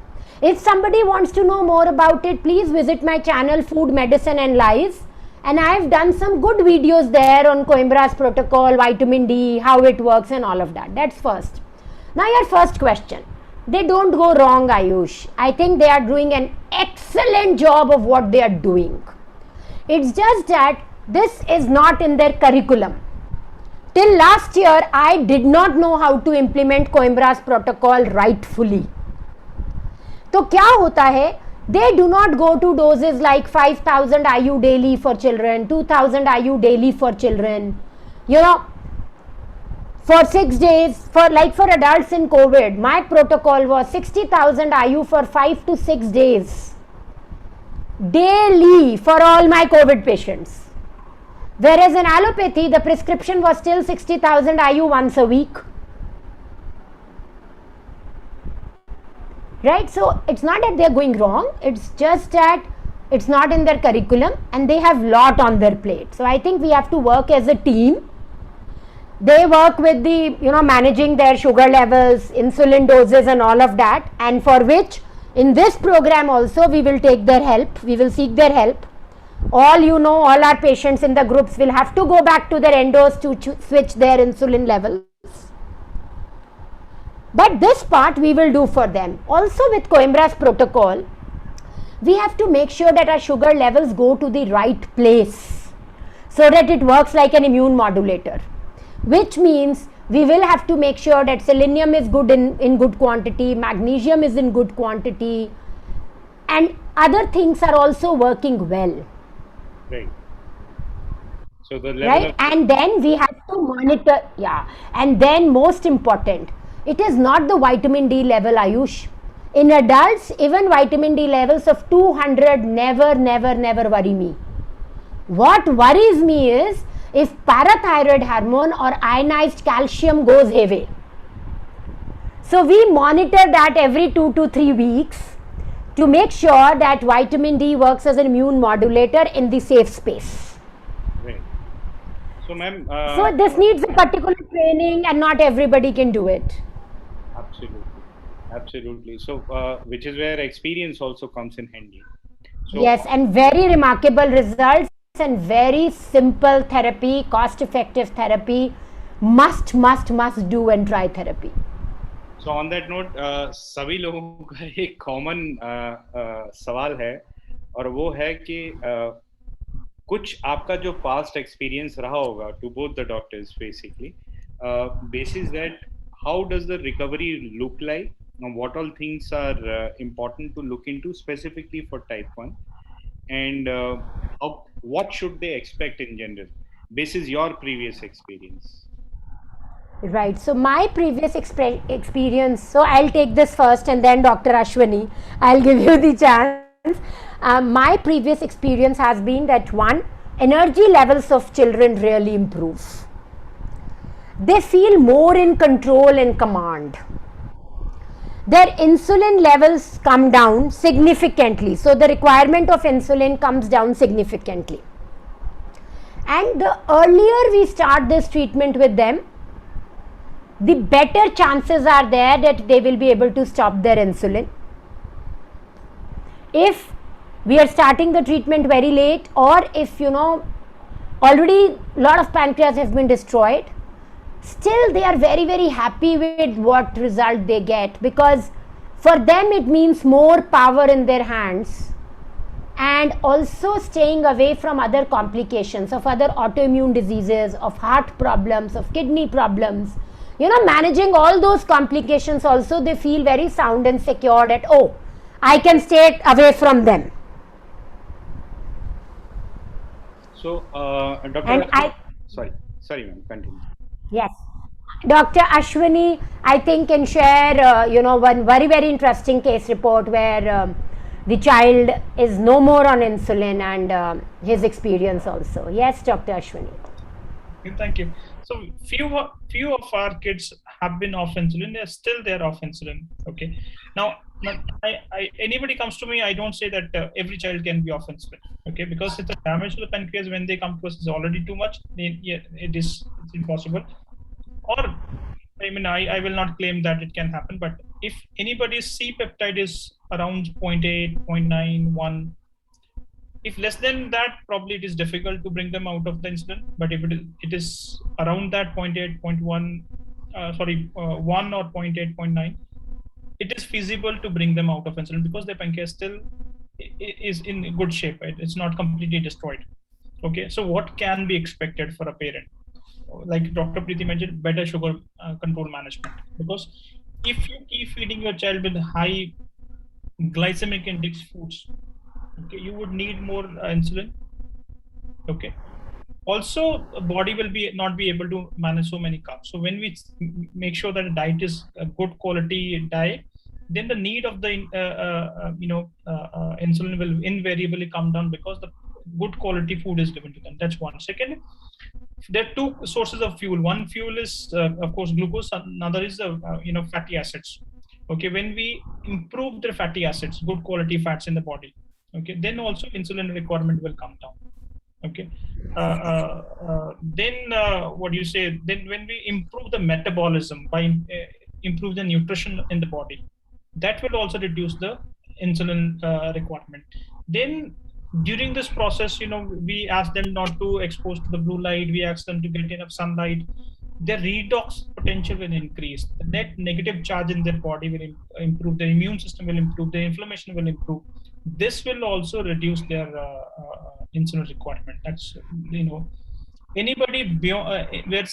If somebody wants to know more about it, please visit my channel Food, Medicine and Lies, and I have done some good videos there on Coimbra's protocol, vitamin D, how it works and all of that. That's first. Now your first question. They don't go wrong, Ayush. I think they are doing an excellent job of what they are doing. It's just that this is not in their curriculum. Till last year, I did not know how to implement Coimbra's protocol rightfully. तो क्या होता है, they do not go to doses like 5000 IU daily for children, 2000 IU daily for children, you know, for 6 days, for adults in COVID, my protocol was 60,000 IU for 5 to 6 days daily for all my COVID patients. Whereas in allopathy, the prescription was still 60,000 IU once a week. Right? So it's not that they're going wrong, it's just that it's not in their curriculum and they have lot on their plate. So I think we have to work as a team. They work with the, managing their sugar levels, insulin doses and all of that, and for which in this program also we will take their help, we will seek their help. All all our patients in the groups will have to go back to their endos to switch their insulin levels. But this part we will do for them. Also with Coimbra's protocol, we have to make sure that our sugar levels go to the right place so that it works like an immune modulator. Which means we will have to make sure that selenium is good in good quantity, magnesium is in good quantity, and other things are also working well. Right. So the level right, and then we have to monitor, and then most important, it is not the vitamin D level, Ayush. In adults, even vitamin D levels of 200 never worry me. What worries me is if parathyroid hormone or ionized calcium goes away. So we monitor that every 2 to 3 weeks to make sure that vitamin D works as an immune modulator in the safe space. Right. So ma'am, so this needs a particular training and not everybody can do it. Absolutely. So which is where experience also comes in handy. So, yes, and very remarkable results and very simple therapy, cost effective therapy, must do and try therapy. So on that note, सभी लोगों का एक common सवाल है और वो है कि कुछ आपका जो पास्ट एक्सपीरियंस रहा होगा to both the doctors basically basis that how does the recovery look like, what all things are important to look into specifically for type 1, and what should they expect in general basis your previous experience? Right. So my previous experience, so I'll take this first and then Dr. Ashwini, I'll give you the chance. My previous experience has been that one, energy levels of children really improve. They feel more in control and command. Their insulin levels come down significantly. So the requirement of insulin comes down significantly. And the earlier we start this treatment with them, the better chances are there that they will be able to stop their insulin. If we are starting the treatment very late, or if already a lot of pancreas has been destroyed, still they are very happy with what result they get, because for them it means more power in their hands and also staying away from other complications of other autoimmune diseases, of heart problems, of kidney problems. Managing all those complications also, they feel very sound and secure that, oh, I can stay away from them. So, Dr. And sorry ma'am, continue. Yes. Dr. Ashwini, I think, can share, one very interesting case report where the child is no more on insulin, and his experience also. Yes, Dr. Ashwini. Thank you. So few of our kids have been off insulin. They're still off insulin. Okay. Now, anybody comes to me, I don't say that every child can be off insulin. Okay, because it's a damage to the pancreas when they come to us is already too much. It's impossible. Or I mean, I will not claim that it can happen, but if anybody's C peptide is around 0.8, 0.9, 1, if less than that, probably it is difficult to bring them out of the insulin. But if it is around that 0.8, 0.1, 1 or 0.8, 0.9, it is feasible to bring them out of insulin because their pancreas still is in good shape. Right? It's not completely destroyed. Okay, so what can be expected for a parent? Like Dr. Preeti mentioned, better sugar control management. Because if you keep feeding your child with high glycemic index foods, okay, you would need more insulin. Okay. Also, body will not be able to manage so many carbs. So when we make sure that the diet is a good quality diet, then the need of the insulin will invariably come down because the good quality food is given to them. That's one. Second, there are two sources of fuel. One fuel is of course glucose. Another is fatty acids. Okay, when we improve the fatty acids, good quality fats in the body, okay, then also insulin requirement will come down. Okay, then what do you say? Then when we improve the metabolism by improve the nutrition in the body, that will also reduce the insulin requirement. Then during this process, we ask them not to expose to the blue light. We ask them to get enough sunlight. Their redox potential will increase. The net negative charge in their body will improve. Their immune system will improve. Their inflammation will improve. This will also reduce their insulin requirement. That's anybody beyond where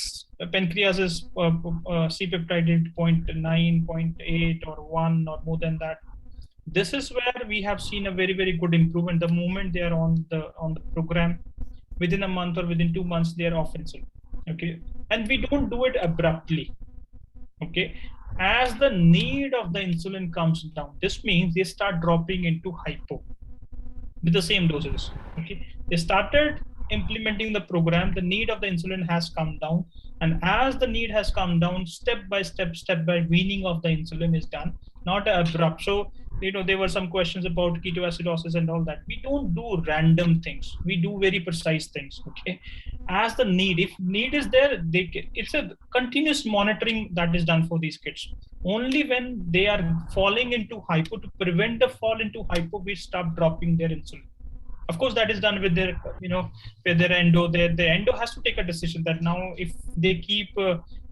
pancreas is C-peptide 0.9, 0.8, or 1 or more than that. This is where we have seen a very, very good improvement. The moment they are on the program, within a month or within 2 months, they are off insulin. Okay, and we don't do it abruptly. Okay, as the need of the insulin comes down, this means they start dropping into hypo with the same doses. Okay, they started implementing the program. The need of the insulin has come down, and as the need has come down, step by step by weaning of the insulin is done, not abrupt. So there were some questions about ketoacidosis and all that. We don't do random things. We do very precise things. Okay, as the need, if need is there, it's a continuous monitoring that is done for these kids. Only when they are falling into hypo, to prevent the fall into hypo, we stop dropping their insulin. Of course, that is done with their, with their endo. The endo has to take a decision that now if they keep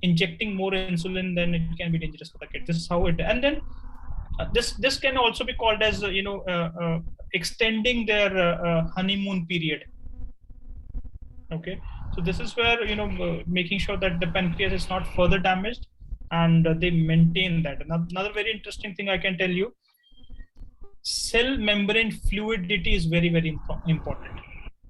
injecting more insulin, then it can be dangerous for the kid. This is how it. And then this can also be called as extending their honeymoon period. Okay, so this is where making sure that the pancreas is not further damaged, and they maintain that. Another very interesting thing I can tell you, cell membrane fluidity is very, very important.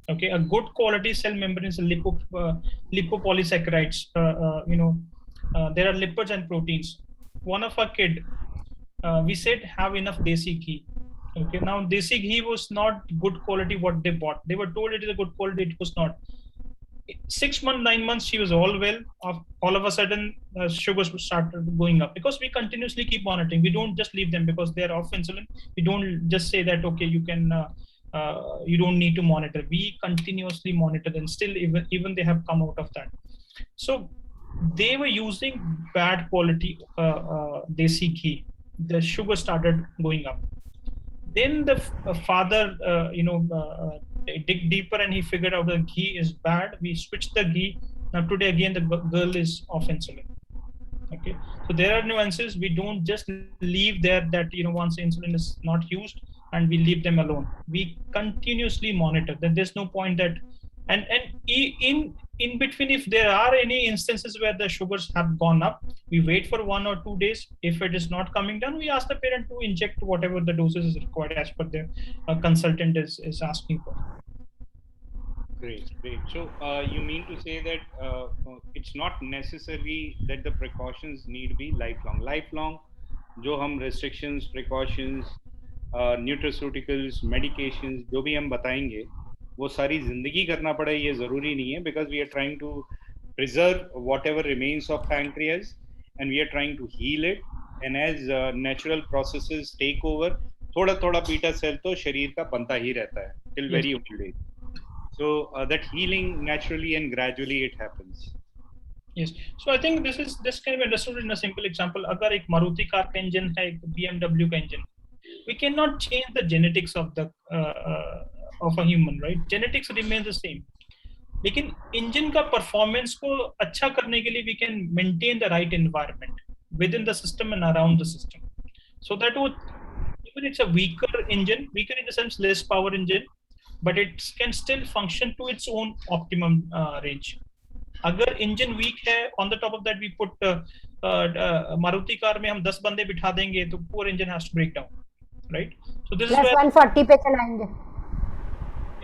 Okay, a good quality cell membrane is lipopolysaccharides. There are lipids and proteins. One of our kid, we said have enough desi ghee. Okay, now desi ghee was not good quality what they bought. They were told it is a good quality, it was not. 6 months, 9 months, she was all well. All of a sudden, sugars started going up because we continuously keep monitoring. We don't just leave them because they're off insulin. We don't just say that, okay, you can, you don't need to monitor. We continuously monitor them. Still, even they have come out of that. So they were using bad quality desi ghee. The sugar started going up. Then the father, dig deeper, and he figured out the ghee is bad. We switched the ghee. Now today again the girl is off insulin. Okay, so there are nuances. We don't just leave there that once insulin is not used and we leave them alone. We continuously monitor. Then there's no point that and in between, if there are any instances where the sugars have gone up, we wait for 1 or 2 days. If it is not coming down, we ask the parent to inject whatever the doses is required as per the consultant is asking for. Great. So you mean to say that it's not necessary that the precautions need be lifelong. जो हम restrictions, precautions nutraceuticals, medications, जो भी हम बताएंगे वो सारी जिंदगी करना पड़े ये जरूरी नहीं है, because we are trying to preserve whatever remains of pancreas and we are trying to heal it, and as natural processes take over, थोड़ा थोड़ा बीटा सेल तो शरीर का बनता ही रहता है till very old age. So that healing naturally and gradually it happens. Yes. So I think this can be understood in a simple example. अगर एक मारुति कार का इंजन है, एक BMW का engine, we cannot change the genetics of the of a human, right? Genetics remains the same. लेकिन engine का performance को अच्छा करने के लिए we can maintain the right environment within the system and around the system, so that even it's a weaker engine, weaker in the sense less power engine, but it can still function to its own optimum range. अगर engine week है, on the top of that we put Maruti car में हम 10 बंदे बिठा देंगे तो poor engine has to break down, right? So this is where 140 पे चलाएंगे.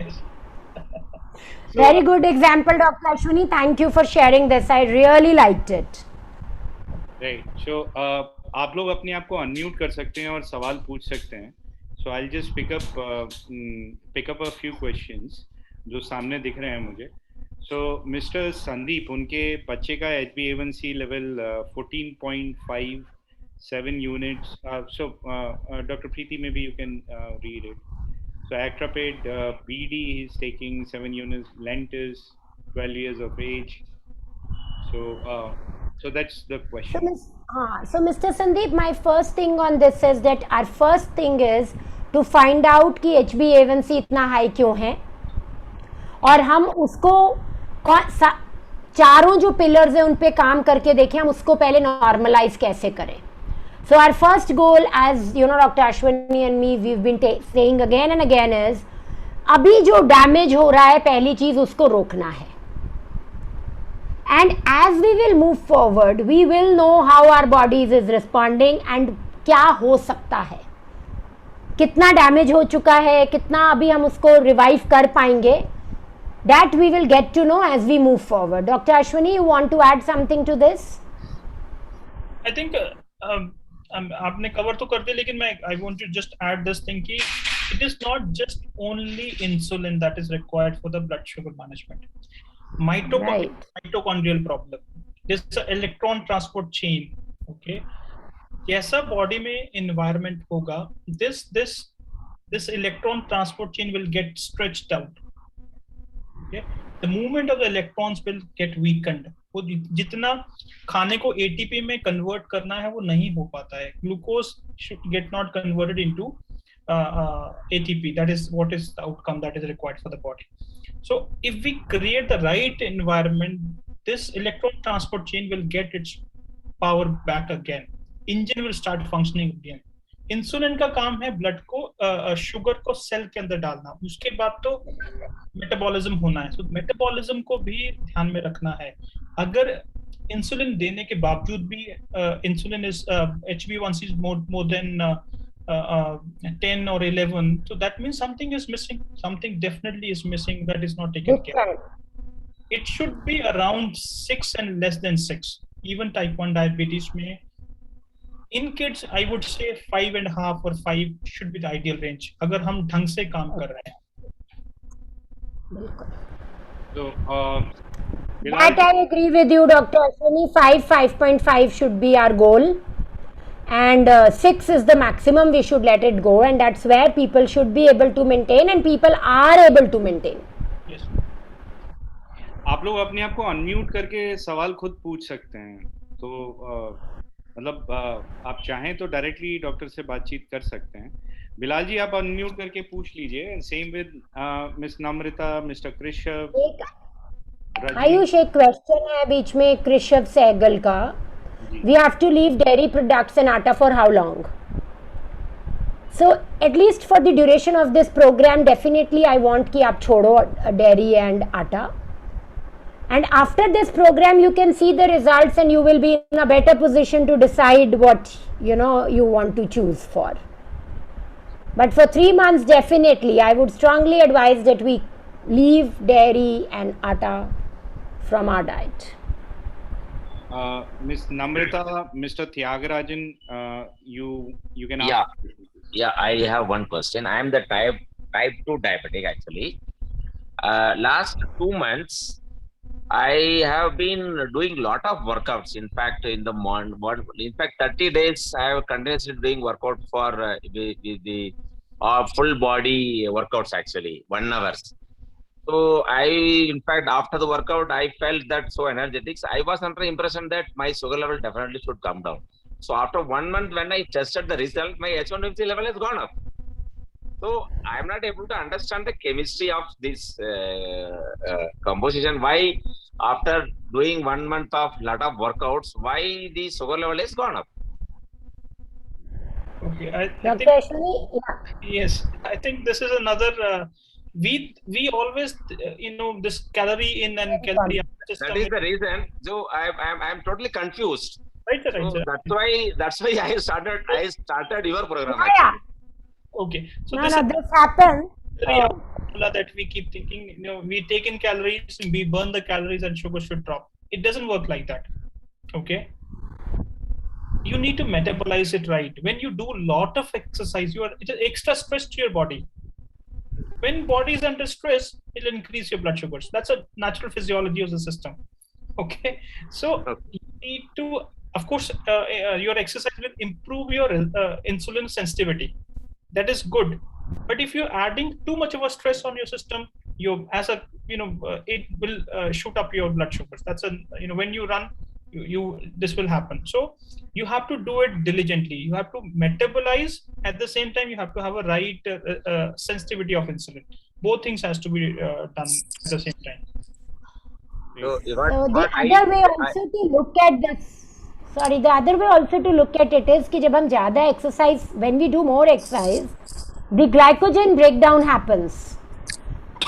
yes. Very good example, Dr. Ashwini. Thank you for sharing this. I really liked it. Right. So आप लोग अपने आप को अनम्यूट कर सकते हैं और सवाल पूछ सकते हैं. So I'll just pick up a few questions जो सामने दिख रहे हैं मुझे. So Mr. Sandeep, उनके बच्चे का HbA1c level 14.57 units. So Dr. Preeti, maybe you can read it. So Actrapid BD is taking 7 units. Lentis, 12 years of age. So that's the question. So Mr. Sandeep, my first thing on this is that our first thing is to find out कि HbA1c इतना high क्यों है, और हम उसको चारों जो pillars हैं उन पे काम करके देखें हम उसको पहले नॉर्मलाइज कैसे करें. So our first goal, as you know, Dr. Ashwini and me, we've been saying again and again is, अभी जो डैमेज हो रहा है पहली चीज उसको रोकना है. And as we will move forward, we will know how our bodies is responding and क्या हो सकता है, कितना डैमेज हो चुका है, कितना अभी हम उसको रिवाइव कर पाएंगे. That we will get to know as we move forward. Dr. Ashwini, you want to add something to this? I think आपने कवर तो कर दिया, लेकिन मैं I want to just add this thing कि it is not just only insulin that is required for the blood sugar management. Mitochondrial problem. This is an electron transport chain. Okay. जैसा body में environment होगा, this electron transport chain will get stretched out. Okay? The movement of the electrons will get weakened. वो जितना खाने को ATP में convert करना है वो नहीं हो पाता है. Glucose should get not converted into ATP. That is what is the outcome that is required for the body. So if we create the right environment, this electron transport chain will get its power back again. Engine will start functioning again. Insulin का काम है blood को sugar को cell के अंदर डालना, उसके बाद तो मेटाबॉलिज्म होना है. तो मेटाबॉलिज्म को भी ध्यान में रखना है. अगर इंसुलिन देने के बावजूद भी insulin is HbA1c is more than 10 or 11, so that means something is missing. Something definitely is missing that is not taken care of. It should be around 6 and less than 6. Even type 1 diabetes में in kids, I would say 5.5 or 5 should be the ideal range. अगर हम ढंग से काम कर रहे हैं. So, that I agree with you, Dr. Ashwini. 5.5 should be our goal, and 6 is the maximum. We should let it go, and that's where people should be able to maintain, and people are able to maintain. Yes. आप लोग अपने आप को unmute करके सवाल खुद पूछ सकते हैं. तो मतलब आप चाहें तो डायरेक्टली डॉक्टर से बातचीत कर सकते हैं. बिलाल जी, आप अनम्यूट करके पूछ लीजिए. Same with miss Namrata, mister Krishabh. Ayush, एक क्वेश्चन है बीच में कृषभ सहगल का. We have to leave dairy products and atta for how long? So at least for the duration of this program definitely I want कि आप छोड़ो dairy and atta. And after this program, you can see the results and you will be in a better position to decide what you want to choose for. But for 3 months, definitely, I would strongly advise that we leave dairy and atta from our diet. Miss Namrata, Mr. Tyagarajan, you can ask. Yeah, I have one question. I am the type 2 diabetic actually. Last 2 months, I have been doing lot of workouts. In fact, in the morning, in fact, 30 days I have continuously doing workout for the full body workouts actually, 1 hour. So I, in fact, after the workout, I felt that so energetic. So I was under the impression that my sugar level definitely should come down. So after 1 month, when I tested the result, my H1FC level has gone up. So I'm not able to understand the chemistry of this composition. Why, after doing 1 month of lot of workouts, why the sugar level has gone up? Okay, I Dr. think Ashwini, yeah. yes, I think this is another. We always this calorie in and calorie out That system. is the reason. So I'm totally confused. Right, sir, right, So sir. that's why I started your program Yeah, yeah. actually. Okay, so No, this no, is this happens. calorie out formula that we keep thinking. We take in calories, we burn the calories, and sugar should drop. It doesn't work like that. Okay, you need to metabolize it right. When you do a lot of exercise, it is extra stress to your body. When body is under stress, it'll increase your blood sugars. That's a natural physiology of the system. Okay, so you need to, of course, your exercise will improve your insulin sensitivity. That is good, but if you're adding too much of a stress on your system, it will shoot up your blood sugars. That's when you run, this will happen. So you have to do it diligently. You have to metabolize. At the same time, you have to have a right sensitivity of insulin. Both things has to be done at the same time. So So the other way also to look at this, sorry, the other way also to look at it is कि जब हम ज़्यादा exercise, when we do more exercise, the glycogen breakdown happens.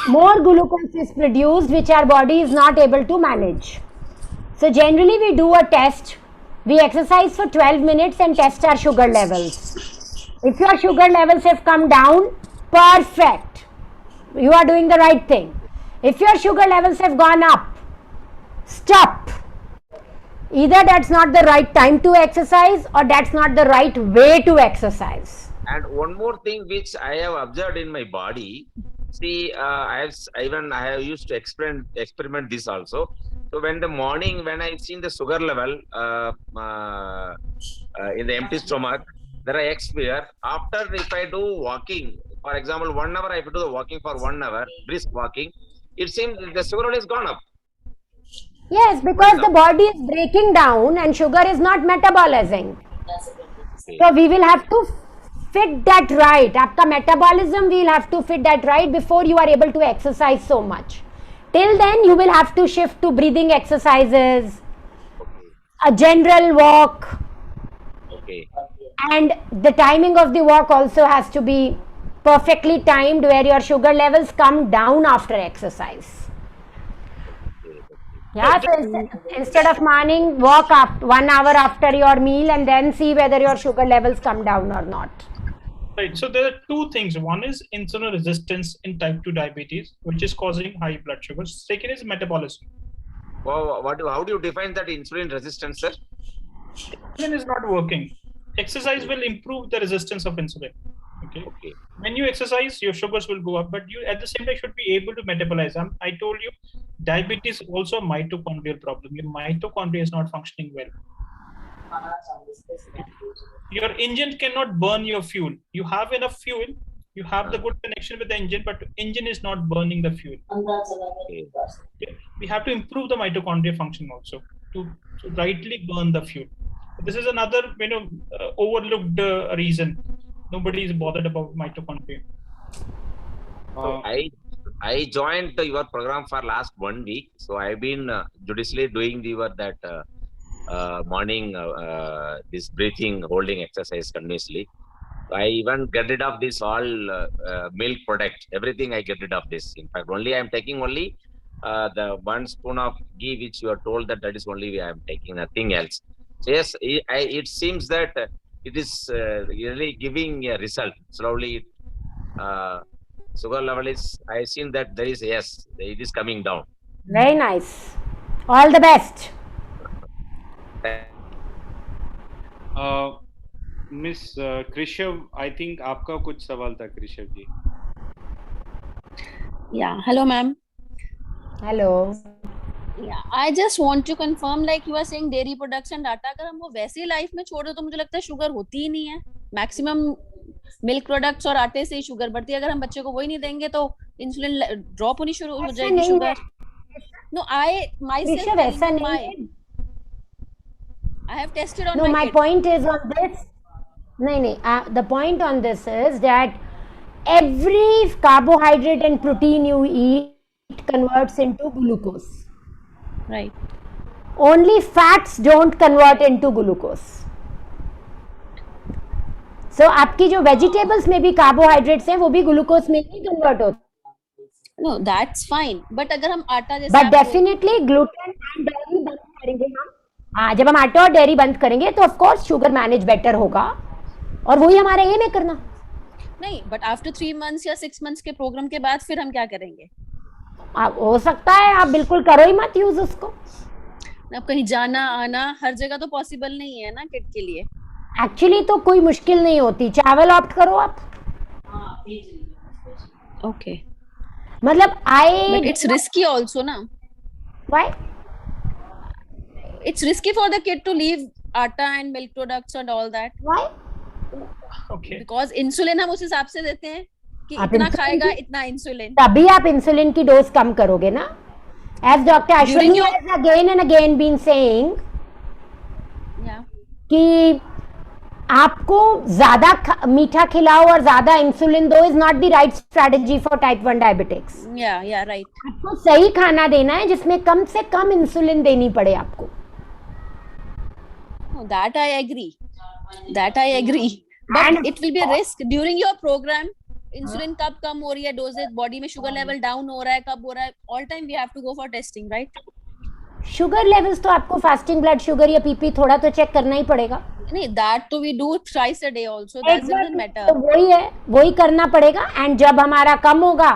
More glucose is produced, which our body is not able to manage. So generally we do a test. We exercise for 12 minutes and test our sugar levels. If your sugar levels have come down, perfect. You are doing the right thing. If your sugar levels have gone up, stop. Either that's not the right time to exercise or that's not the right way to exercise. And one more thing which I have observed in my body. See, I have used to experiment this also. So when the morning, when I seen the sugar level in the empty stomach, there I expire. After, if I do walking, for example, 1 hour, if I do the walking for 1 hour, brisk walking, it seems the sugar level is gone up. Yes, because the body is breaking down and sugar is not metabolizing. So we will have to fit that right. Aapka metabolism, we will have to fit that right before you are able to exercise so much. Till then, you will have to shift to breathing exercises, a general walk, Okay. and the timing of the walk also has to be perfectly timed where your sugar levels come down after exercise. Yeah, so instead of morning, walk up 1 hour after your meal and then see whether your sugar levels come down or not. Right. So there are two things. One is insulin resistance in type 2 diabetes, which is causing high blood sugars. Second is metabolism. Well, how do you define that insulin resistance, sir? Insulin is not working. Exercise will improve the resistance of insulin. Okay. When you exercise, your sugars will go up, but you at the same time should be able to metabolize them. I told you, diabetes also a mitochondrial problem. Your mitochondria is not functioning well. Your engine cannot burn your fuel. You have enough fuel. You have the good connection with the engine, but engine is not burning the fuel. Okay. We have to improve the mitochondria function also to rightly burn the fuel. This is another overlooked reason. Nobody is bothered about mitochondria. I joined your program for last 1 week, so I've been judiciously doing morning this breathing holding exercise continuously. I even get rid of this all milk product, everything I get rid of this. In fact, only I'm taking only the 1 spoon of ghee which you are told that is only I'm taking, nothing else. So yes, it seems that it is really giving a result. Slowly, sugar level is, I seen that there is, yes, it is coming down. Very nice. All the best. Miss Krishav, I think आपका कुछ सवाल था Krishav ji. Yeah. Hello, ma'am. Hello. Yeah. I just want to confirm, like you are saying, dairy products and data. अगर हम वो वैसे life में छोड़ दो तो मुझे लगता है शुगर होती ही नहीं है. मैक्सिमम मिल्क प्रोडक्ट्स और आटे से ही शुगर बढ़ती है. अगर हम बच्चे को वही नहीं देंगे तो इंसुलिन ड्रॉप होनी शुरू हो ऐसा जाएगी. नहीं शुगर. है. No, I myself कृषव, telling ऐसा you नहीं my. है. I have tested on No, my my kid. point is on this. नहीं, the point on this is that every carbohydrate and protein you eat converts into glucose. Right. Only fats don't convert into glucose. So आपकी जो vegetables में भी carbohydrates हैं वो भी glucose में ही convert होते हैं. No, that's fine. But अगर हम आटा जैसे But आपको definitely gluten and dairy बंद करेंगे हम. हाँ, जब हम आटा और डेयरी बंद करेंगे तो of course sugar manage better होगा और वही हमारा एम है करना. नहीं, but after 3 months या 6 months के प्रोग्राम के बाद फिर हम क्या करेंगे? हो सकता है आप बिल्कुल करो ही मत यूज उसको. अब कहीं जाना आना हर जगह तो पॉसिबल नहीं है ना किड के लिए. एक्चुअली तो कोई मुश्किल नहीं होती. चावल ऑप्ट करो आप. Okay. मतलब But it's risky also ना. Why? It's risky for the kid to leave atta and milk products and all that. Why? Okay. Because insulin हम उस हिसाब से देते हैं कि आप इतना insulin खाएगा की- इतना इंसुलिन. तभी आप इंसुलिन की डोज कम करोगे ना. As Dr. During Ashwini your- has again and again been saying Yeah. कि आपको ज्यादा मीठा खिलाओ और ज्यादा इंसुलिन दो is not the right strategy for type 1 diabetics. Yeah, right. आपको सही खाना देना है जिसमें कम से कम इंसुलिन देनी पड़े आपको. No, that I agree. But And- it will be a risk during your program. Insulin कब कम हो रही है, डोजेज बॉडी में शुगर लेवल डाउन हो रहा है, कब हो रहा है, all time we have to go for testing, right? Sugar levels तो आपको फास्टिंग ब्लड शुगर या पीपी थोड़ा तो चेक करना ही पड़ेगा. नहीं, दैट तो we do twice a day also, that doesn't तो मैटर. वही है, वही करना पड़ेगा. एंड जब हमारा कम होगा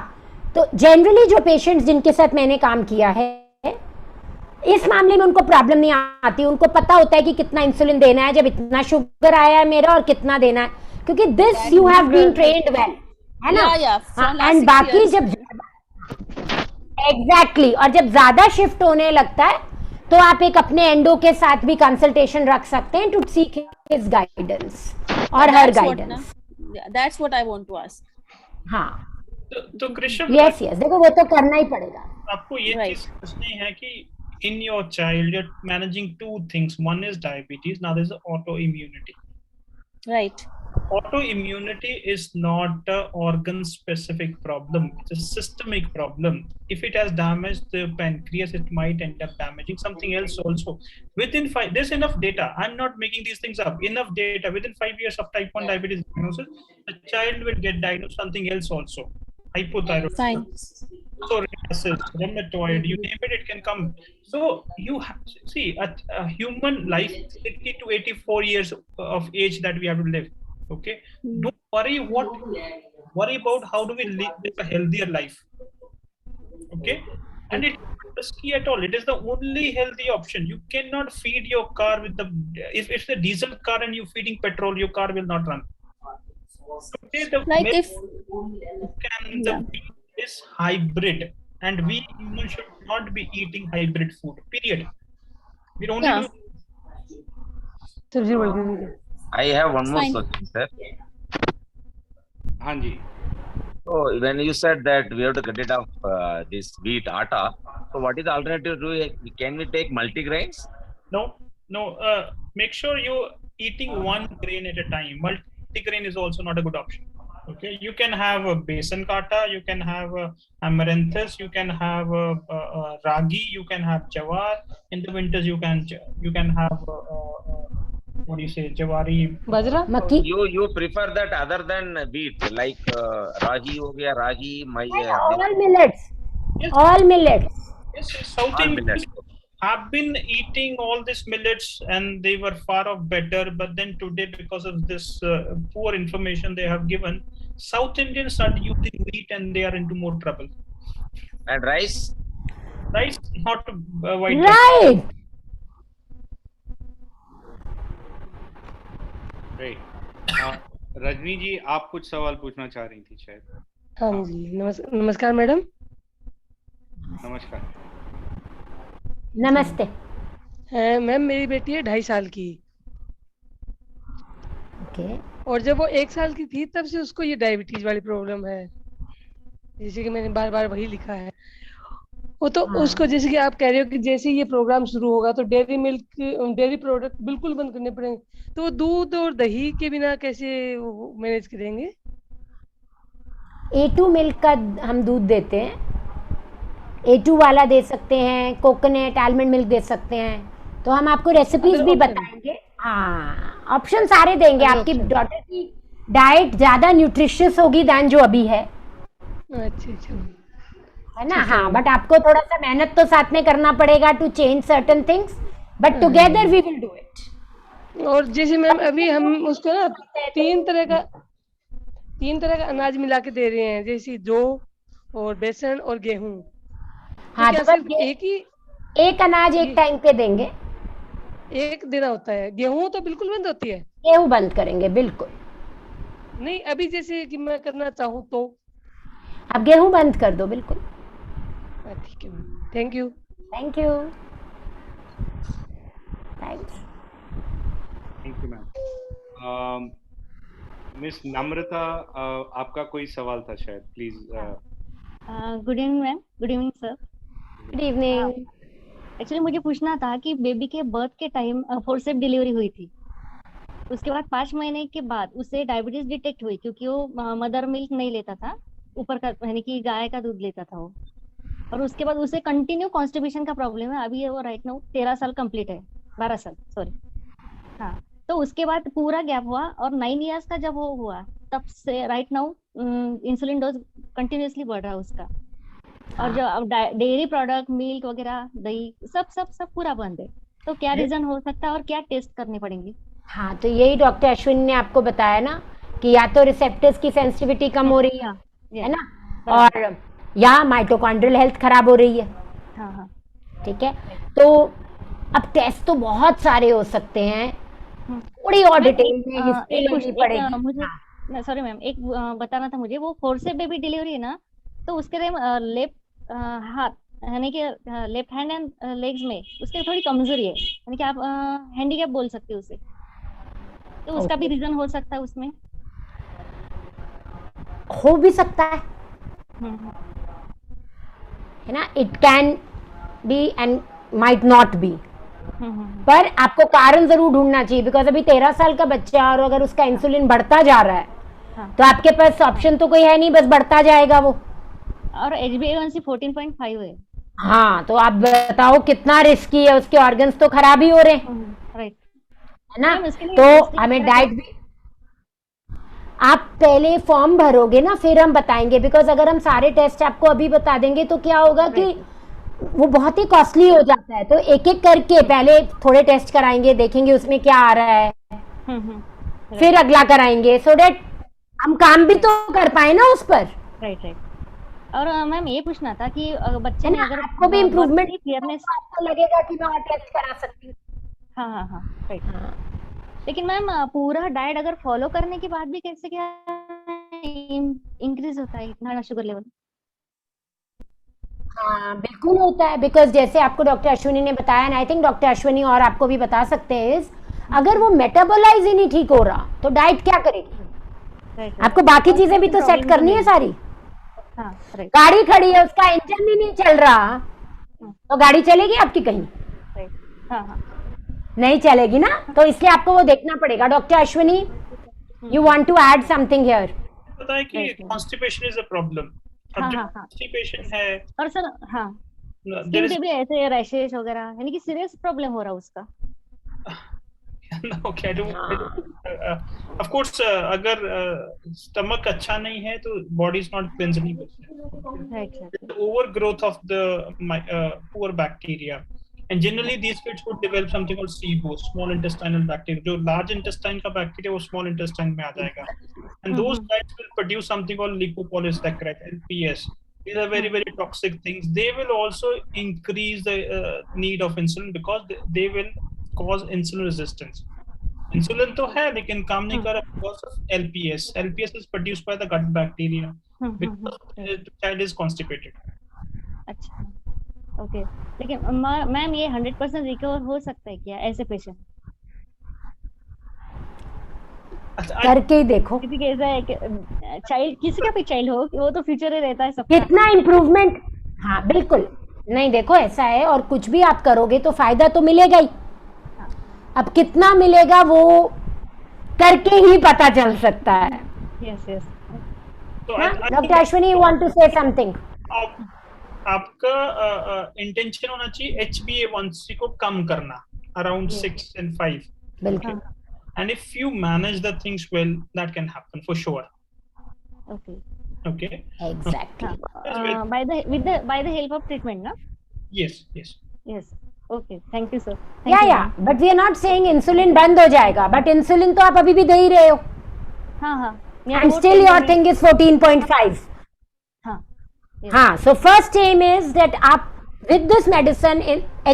तो जनरली जो पेशेंट्स जिनके साथ मैंने काम किया है इस मामले में उनको प्रॉब्लम नहीं आती. उनको पता होता है कि कितना इंसुलिन देना है जब इतना शुगर आया है मेरा और कितना देना है, क्योंकि this you have been trained well, है ना. एंड बाकी जब एग्जैक्टली और जब ज्यादा शिफ्ट होने लगता है तो आप एक अपने एंडो के साथ भी कंसल्टेशन रख सकते हैं टू सीक हिज गाइडेंस और her guidance. That's what I want to ask. हाँ, तो कृष्ण, यस देखो वो तो करना ही पड़ेगा. आपको ये Right. चीज समझनी है कि in your child you're managing two things. One is diabetes, now there's autoimmunity. Right. Autoimmunity is not an organ specific problem, it's a systemic problem. If it has damaged the pancreas, it might end up damaging something else also. Within 5, there's enough data, I'm not making these things up, enough data. Within 5 years of type 1 diabetes diagnosis, the child will get diagnosed something else also. Hypothyroidism, Fine. psoriasis, rheumatoid, you name it, it can come. So you see a human life 80 to 84 years of age that we have to live. Okay, don't worry about how do we live a healthier life. Okay, and it's not risky at all. It is the only healthy option. You cannot feed your car with the, if it's a diesel car and you're feeding petrol, your car will not run. Today the Like milk if the meat is hybrid, and we humans should not be eating hybrid food, period. We don't Yeah. I have one more Fine. question, sir. हाँ जी. So when you said that we have to get rid of this wheat atta, so what is the alternative? Can we take multigrains? No, make sure you eating one grain at a time. Multigrain is also not a good option. Okay, you can have a besan kata, you can have amaranthus, you can have ragi, you can have jawar. In the winters, you can have what do you say, jawari. बाजरा, मक्की. You prefer that other than wheat, like rahi ho gaya, ragi, All millets. Yes. All millets. Yes, South all Indians millets. have been eating all these millets and they were far off better, but then today, because of this poor information they have given, South Indians are using wheat and they are into more trouble. And rice? Rice, not white rice. Right. Right. Rajni जी, आप कुछ सवाल पूछना चाह रही थी शायद। हाँ जी, नमस्कार मैडम। नमस्कार। नमस्ते। मैम मेरी बेटी है 2.5 साल की, ओके। और जब वो 1 साल की थी तब से उसको ये डायबिटीज वाली प्रॉब्लम है, जैसे कि मैंने बार बार वही लिखा है। वो तो हाँ। उसको, जैसे कि आप कह रहे हो कि जैसे ही ये प्रोग्राम शुरू होगा तो डेयरी मिल्क, डेयरी प्रोडक्ट बिल्कुल बंद करने पड़ेंगे, तो वो दूध और दही के बिना कैसे मैनेज करेंगे? A2 मिल्क का हम दूध देते हैं, A2 वाला दे सकते हैं, कोकोनट आलमंड मिल्क दे सकते हैं। तो हम आपको रेसिपीज अदर भी ऑप्शन? बताएंगे। हाँ, ऑप्शन सारे देंगे। अदर आपकी ऑप्शन? डॉटर की डाइट ज्यादा न्यूट्रिशियस होगी दैन जो अभी है अच्छा। है ना। ठीक है हाँ, मैम। बट आपको थोड़ा सा मेहनत तो साथ में करना पड़ेगा to change certain things, but together we will do it. और जैसे मैम अभी हम उसको ना तीन तरह का अनाज मिला के दे रहे हैं, जैसे जौ और बेसन और गेहूं। तो हाँ, क्या तो बस सिर्फ एक ही एक अनाज एक ये टाइम पे देंगे। एक देना होता है? गेहूं तो बिल्कुल बंद होती है? गेहूं बंद करेंगे बिल्कुल। नहीं, अभी जैसे कि मैं करना चाहूँ तो? आप गेहूं बंद कर दो बिल्कुल। ठीक है ma'am, thank you. Thank you. Thanks. Thank you ma'am. Miss Namrata, आपका कोई सवाल था शायद, please. Good evening ma'am. Good evening sir. Good evening. Actually मुझे पूछना था कि बेबी के बर्थ के टाइम फोर्सेप डिलीवरी हुई थी, उसके बाद 5 महीने के बाद उसे डायबिटीज डिटेक्ट हुई क्योंकि वो मदर मिल्क नहीं लेता था, ऊपर का यानी कि गाय का दूध लेता था वो। और उसके बाद उसे कंटिन्यू कॉन्स्टिपेशन का प्रॉब्लम है। अभी वो राइट नाउ 13 साल कंप्लीट है, 12 साल सॉरी। हाँ, तो उसके बाद पूरा गैप हुआ और 9 इयर्स का जब वो हुआ तब से right now insulin dose continuously बढ़ रहा है उसका। और जो अब डेयरी प्रोडक्ट मिल्क वगैरह दही सब सब सब पूरा बंद है। तो क्या रीजन हो सकता है और क्या टेस्ट करने पड़ेंगे? हाँ, तो यही डॉक्टर अश्विन ने आपको बताया ना कि या तो रिसेप्टर्स की सेंसिटिविटी कम हो रही है ना, और या माइटोकॉन्ड्रियल हेल्थ खराब हो रही है। हाँ। ठीक है, तो अब टेस्ट तो बहुत सारे हो सकते हैं, थोड़ी और डिटेल में हिस्ट्री लेनी पड़ेगी। मुझे सॉरी मैम, एक बताना था मुझे। वो फोर्सेप बेबी डिलीवरी है ना, तो उसके टाइम लेफ्ट हाथ यानी कि लेफ्ट हैंड एंड लेग्स में उसके थोड़ी कमजोरी है, यानी कि आप हैंडीकैप बोल सकते हो उसे। तो उसका भी रीजन हो सकता है उसमें? हो भी सकता है ना, it can be and might not be, पर आपको कारण जरूर ढूंढना चाहिए। बिकॉज अभी 13 साल का बच्चा और अगर उसका इंसुलिन बढ़ता जा रहा है तो आपके पास ऑप्शन तो कोई है नहीं, बस बढ़ता जाएगा वो। और HbA1c 14.5 है। हाँ, तो आप बताओ कितना रिस्की है, उसके ऑर्गन्स तो खराब ही हो रहे हैं, राइट है ना। तो हमें डाइट भी, आप पहले फॉर्म भरोगे ना फिर हम बताएंगे। बिकॉज अगर हम सारे टेस्ट आपको अभी बता देंगे तो क्या होगा कि वो बहुत ही कॉस्टली हो जाता है। तो एक एक करके पहले थोड़े टेस्ट कराएंगे, देखेंगे उसमें क्या आ रहा है, फिर अगला कराएंगे, सो डेट हम काम भी तो कर पाए ना उस पर। राइट। और मैम ये पूछना था कि बच्चे ने अगर आपको भी इम्प्रूवमेंट क्लियरनेस आपको लगेगा कि मैं और टेस्ट करा सकती हूँ। हाँ राइट। लेकिन मैम पूरा डाइट अगर फॉलो करने के बाद भी कैसे क्या इंक्रीज होता है इतना शुगर लेवल? हाँ, बिल्कुल होता है। बिकॉज जैसे आपको डॉक्टर अश्विनी ने बताया ना, आई थिंक डॉक्टर अश्विनी और आपको भी बता सकते हैं, अगर वो मेटाबोलाइज ही नहीं ठीक हो रहा तो डाइट क्या करेगी? आपको बाकी चीजें भी तो सेट करनी है सारी। गाड़ी खड़ी है, उसका इंजन ही नहीं चल रहा तो गाड़ी चलेगी आपकी कहीं? नहीं चलेगी ना। तो इसलिए आपको वो देखना पड़ेगा। Doctor Ashwini, you want to add something here? पता है कि constipation is a problem. Constipation है। और सर स्किन पे भी ऐसे रैशेस वगैरह, यानी कि सीरियस प्रॉब्लम हो रहा है उसका। Okay, of course, अगर स्टमक अच्छा नहीं है तो body is not cleansing. Overgrowth of the poor bacteria, and generally these kids would develop something called SIBO, small intestinal bacteria. जो large intestine का bacteria वो small intestine में आ जाएगा, and those guys will produce something called lipopolysaccharide, LPS. These are very very toxic things. They will also increase the need of insulin because they will cause insulin resistance. Insulin तो है लेकिन काम नहीं कर रहा because of LPS. LPS is produced by the gut bacteria because the child is constipated. अच्छा, okay. लेकिन ma'am ये 100% रिकवर हो सकता है क्या ऐसे पेशेंट? करके ही देखो किसी के ऐसा है कि चाइल्ड, किसी का भी चाइल्ड हो, वो तो फ्यूचर ही रहता है सबका. कितना इम्प्रूवमेंट. हाँ बिल्कुल. नहीं देखो ऐसा है, और कुछ भी आप करोगे तो फायदा तो मिलेगा ही. अब कितना मिलेगा वो करके ही पता चल सकता है. Yes yes. Doctor Ashwini, you want to say something? आपका इंटेंशन होना चाहिए HbA1c को कम करना अराउंड 6 and 5. बिल्कुल. And if you manage the things well, that can happen for sure. Okay. Okay. Exactly. By the help of treatment, no? Yes. Yes. Okay. Thank you, sir. Yeah. But we are not saying insulin बंद हो जाएगा. But insulin तो आप अभी भी दे ही रहे हो. हाँ. And still your thing is 14.5. हाँ. हाँ. So first aim is that आप with this medicine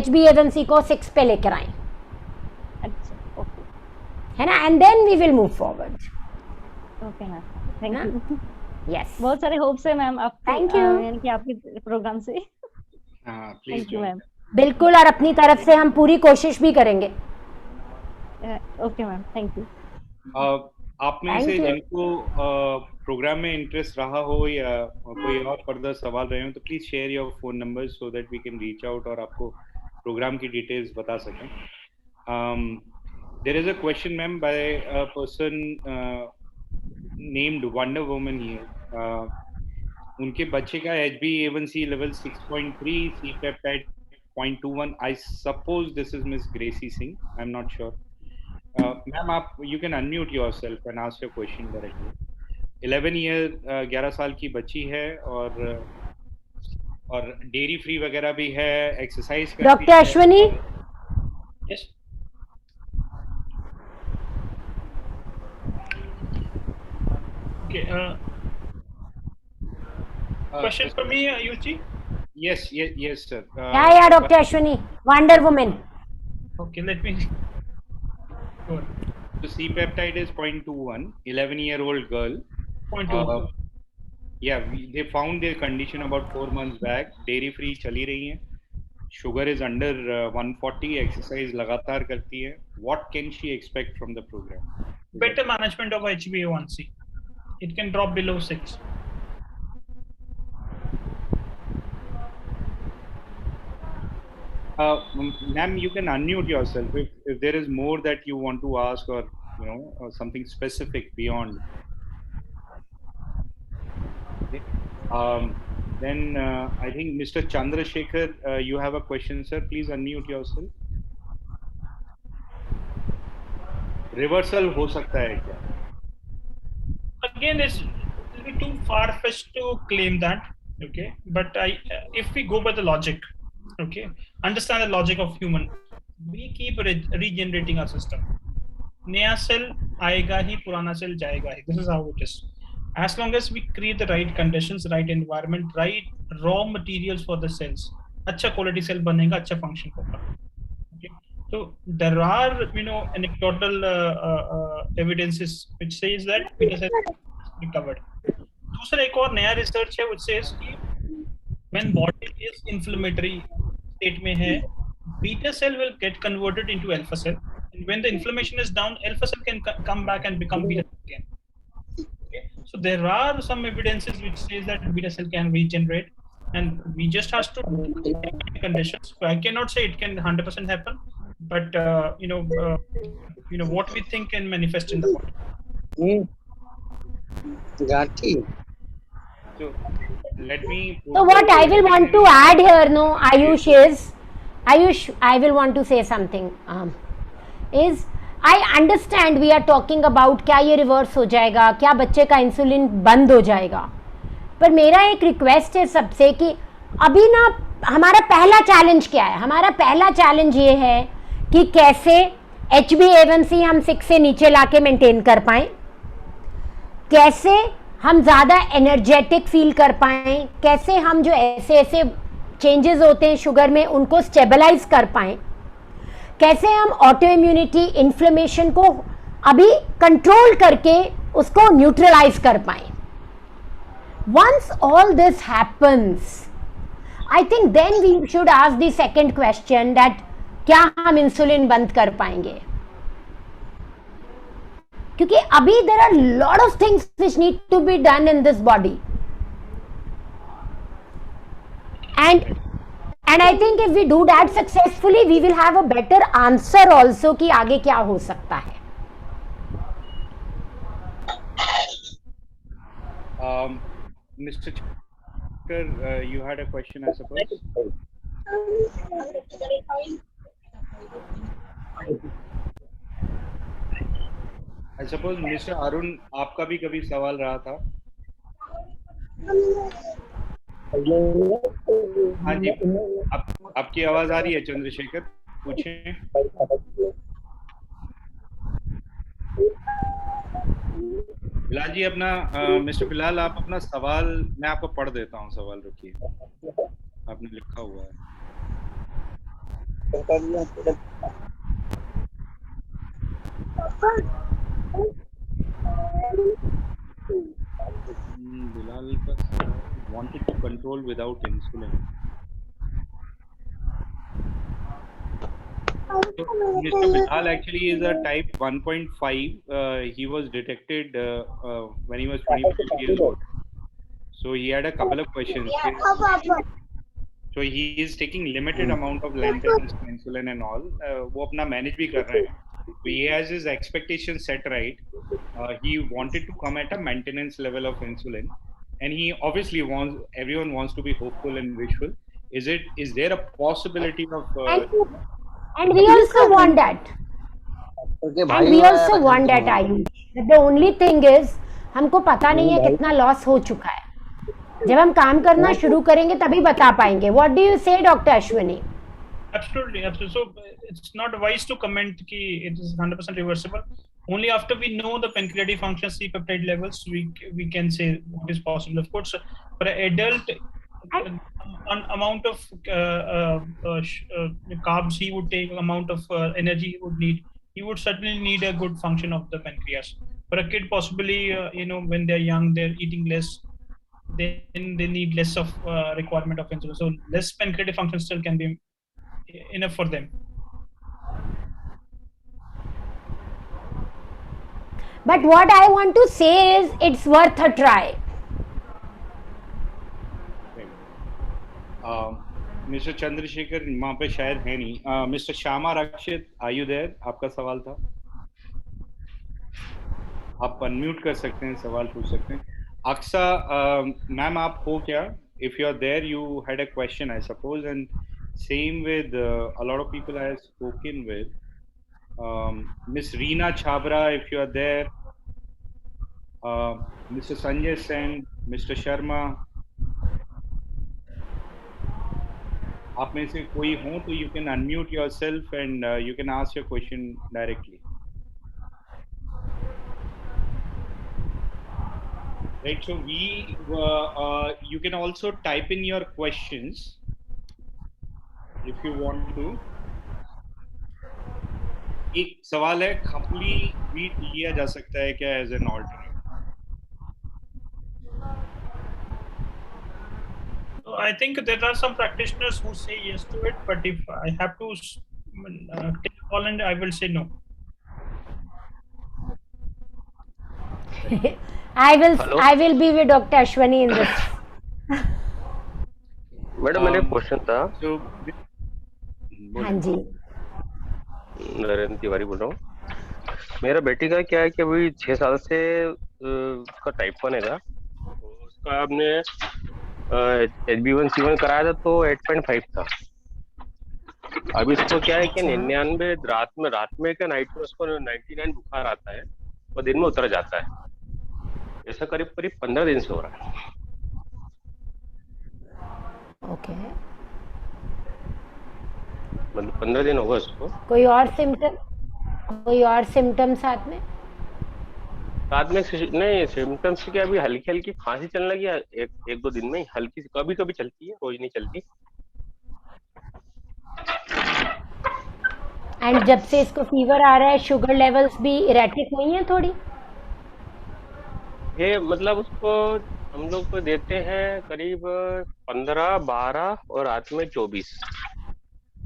HbA1c को 6 पे लेकर आए. है ना? And then we will move forward. Okay ma'am, thank you. Yes, बहुत सारे होप्स है मैम आप. Thank you. यानी कि आपके प्रोग्राम से. हाँ प्लीज. Thank you ma'am. बिल्कुल, और अपनी तरफ से हम पूरी कोशिश भी करेंगे. Okay ma'am, thank you. आप में से जिनको प्रोग्राम में इंटरेस्ट रहा हो या कोई और फर्दर सवाल रहे हो तो please share your phone number so that we can reach out और आपको प्रोग्राम की डिटेल्स बता सकें. There is a question, ma'am, by a person named Wonder Woman here. उनके बच्चे का HbA1c level 6.3, C-peptide 0.21. I suppose this is Miss Gracie Singh. I'm not sure. Ma'am, you can unmute yourself and ask your question directly. 11 साल की बच्ची है और dairy free वगैरह भी है, एक्सरसाइज करती है. Doctor Ashwini. Yes. Okay. Question for me, Yuji? Yes, sir. Yeah, Dr. Ashwini. Wonder Woman. Okay, let me go on. The C-peptide is 0.21, 11-year-old girl. 0.21. Yeah, they found their condition about 4 months back. Dairy free चली रही हैं. Sugar is under 140. Exercise लगातार करती है. What can she expect from the program? Better management of HbA1c. It can drop below 6. Ma'am, you can unmute yourself if there is more that you want to ask or or something specific beyond. Okay. Then I think Mr. Chandrasekhar, you have a question, sir. Please unmute yourself. Reversal हो सकता है क्या? Again, it will be too far-fetched to claim that, okay? But if we go by the logic, okay, understand the logic of human, we keep regenerating our system. नया cell आएगा ही, पुराना cell जाएगा ही. This is how it is. As long as we create the right conditions, right environment, right raw materials for the cells, अच्छा quality cell बनेगा, अच्छा function होगा. Okay? So there are, anecdotal evidences which says that beta cell is recovered. दूसरा एक और नया research है which says कि when body is inflammatory state में है, beta cell will get converted into alpha cell. And when the inflammation is down, alpha cell can come back and become beta cell again. Okay? So there are some evidences which says that beta cell can regenerate, and we just have to take conditions. So I cannot say it can 100% happen, but what we think can manifest in the body. So let me. So what I will want to add here, Ayush, I will want to say something. Is I understand we are talking about क्या ये reverse हो जाएगा, क्या बच्चे का insulin बंद हो जाएगा, पर मेरा एक रिक्वेस्ट है सबसे कि अभी ना हमारा पहला चैलेंज क्या है? हमारा पहला चैलेंज ये है कि कैसे HbA1c हम 6 से नीचे लाके मेंटेन कर पाएं, कैसे हम ज़्यादा एनर्जेटिक फील कर पाएं, कैसे हम जो ऐसे चेंजेस होते हैं शुगर में उनको स्टेबलाइज कर पाएं, कैसे हम ऑटो इम्यूनिटी, इन्फ्लेमेशन को अभी कंट्रोल करके उसको न्यूट्रलाइज कर पाए. Once all this happens, I think then we should ask the second question that क्या हम इंसुलिन बंद कर पाएंगे, क्योंकि अभी there are lot of things which need to be done in this body, and I think if we do that successfully we will have a better answer also कि आगे क्या हो सकता है. Mr. Chander, you had a question, I suppose. I suppose Mr. Arun, आपका भी कभी सवाल रहा था. हाँ जी, आपकी आवाज आ रही है चंद्रशेखर, पूछें. बिलाल जी अपना मिस्टर बिलाल आप अपना सवाल, मैं आपको पढ़ देता हूँ सवाल, रुकिए, आपने लिखा हुआ है. Bilal wanted to control without insulin. So, Mr. Bilal actually is a type 1.5. He was detected when he was 25 years old. So he had a couple of questions. So he is taking limited amount of lentils, insulin and all. वो अपना manage भी कर रहे हैं. So he has his expectations set right. He wanted to come at a maintenance level of insulin, and he obviously wants, everyone wants to be hopeful and wishful. Is there a possibility of and we also want that. And we also want that, Ayush. But the only thing is, हमको पता नहीं है कितना loss हो चुका है. जब हम काम करना शुरू करेंगे तभी बता पाएंगे. What do you say, Dr. Ashwini? Absolutely, absolutely. So it's not wise to comment कि it is 100% reversible. Only after we know the pancreatic function, C-peptide levels, we can say what is possible. Of course, for an adult, amount of carbs he would take, amount of energy he would need, he would certainly need a good function of the pancreas. For a kid, possibly, when they're young, they're eating less, then they need less of requirement of insulin. So less pancreatic function still can be enough for them. But what I want to say is it's worth a try. Mister Chandrashekhar वहाँ पे शायद है नहीं. Mister Shyama Rakshit, are you there? आपका सवाल था, आप unmute कर सकते हैं, सवाल पूछ सकते हैं. अक्सा मैम आप हो क्या? If you are there, you had a question, I suppose, and same with a lot of people I have spoken with. Miss Reena Chabra, if you are there, Mr. Sanjay Sen, Mr. Sharma, आप में से कोई हो तो you can unmute yourself and you can ask your question directly. Right, so you can also type in your questions if you want to. एक सवाल है, खपली wheat लिया जा सकता है क्या as an alternate? I think there are some practitioners who say yes to it, but if I have to take a call, and I will say no. I will be with Dr. Ashwini in this. Madam मेरा question था. हाँ जी, नरेंद्र तिवारी बोल रहा हूँ. मेरा बेटी का क्या है कि अभी 6 साल से उसका टाइप 1 है, उसका आपने HbA1c1 कराया था तो 8.5 था. अभी इसको क्या है कि 99 रात में क्या नाइट में उसको 99 बुखार आता है और दिन में उतर जाता है. ऐसा करीब 15 दिन से हो रहा है. ओके, मतलब 15 दिन होगा उसको. कोई और सिम्टम साथ में नहीं. सिम्टम्स क्या, अभी हल्की हल्की खांसी चलने लगी है, एक दो दिन में हल्की, कभी कभी चलती है, रोज नहीं चलती. एंड जब से इसको फीवर आ रहा है शुगर लेवल्स भी इरेटिक हुई हैं थोड़ी? ये मतलब उसको हम लोग को देते हैं करीब 15, 12 और रात में 24।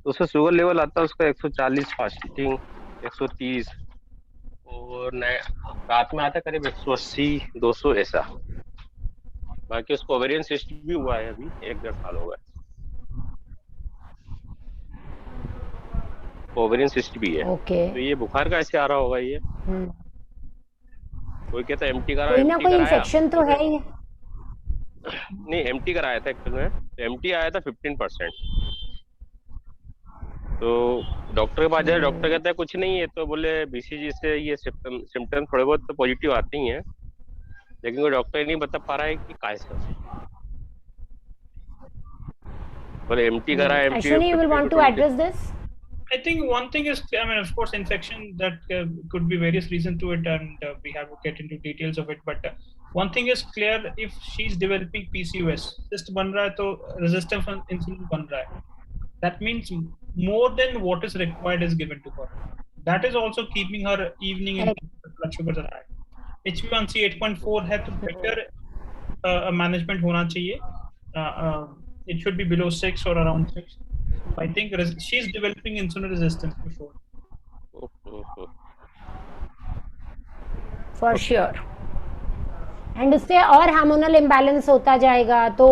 तो उसका शुगर लेवल आता है उसका 140 फास्टिंग, 130, और रात में आता है करीब 180, 200 ऐसा। बाकी उसको ओवेरियन सिस्ट भी हुआ है, अभी 1-1.5 साल हो गए। ओवेरियन सिस्ट भी है। ओके। तो ये बुखार का ऐसे आ रहा होगा ये। कोई कहता है एमटी करा, कोई ना एमटी कोई कराया, इन्फेक्शन तो है ही। नहीं एमटी कराया था एक्चुअल में, तो एमटी आया था 15%। तो डॉक्टर के पास जाए, डॉक्टर कहता है कुछ नहीं है, तो बोले बीसीजी से ये सिम्टम थोड़े बहुत तो पॉजिटिव आते ही हैं, लेकिन वो डॉक्टर नहीं बता पा रहा है कि कैसे। बोले एमटी करा, MT Ashwini, you will want to address this? I think one thing is, I mean, of course, infection that could be various reasons to it, and we have to get into details of it. But one thing is clear: if she's developing PCOS, cyst ban raha hai, to resistance on insulin ban raha hai. That means more than what is required is given to her. That is also keeping her evening and blood sugars are high. HbA1c 8.4 है, तो better management होना चाहिए. It should be below 6 or around 6. I think she's developing insulin resistance for sure. For sure. And इससे और hormonal imbalance होता जाएगा, तो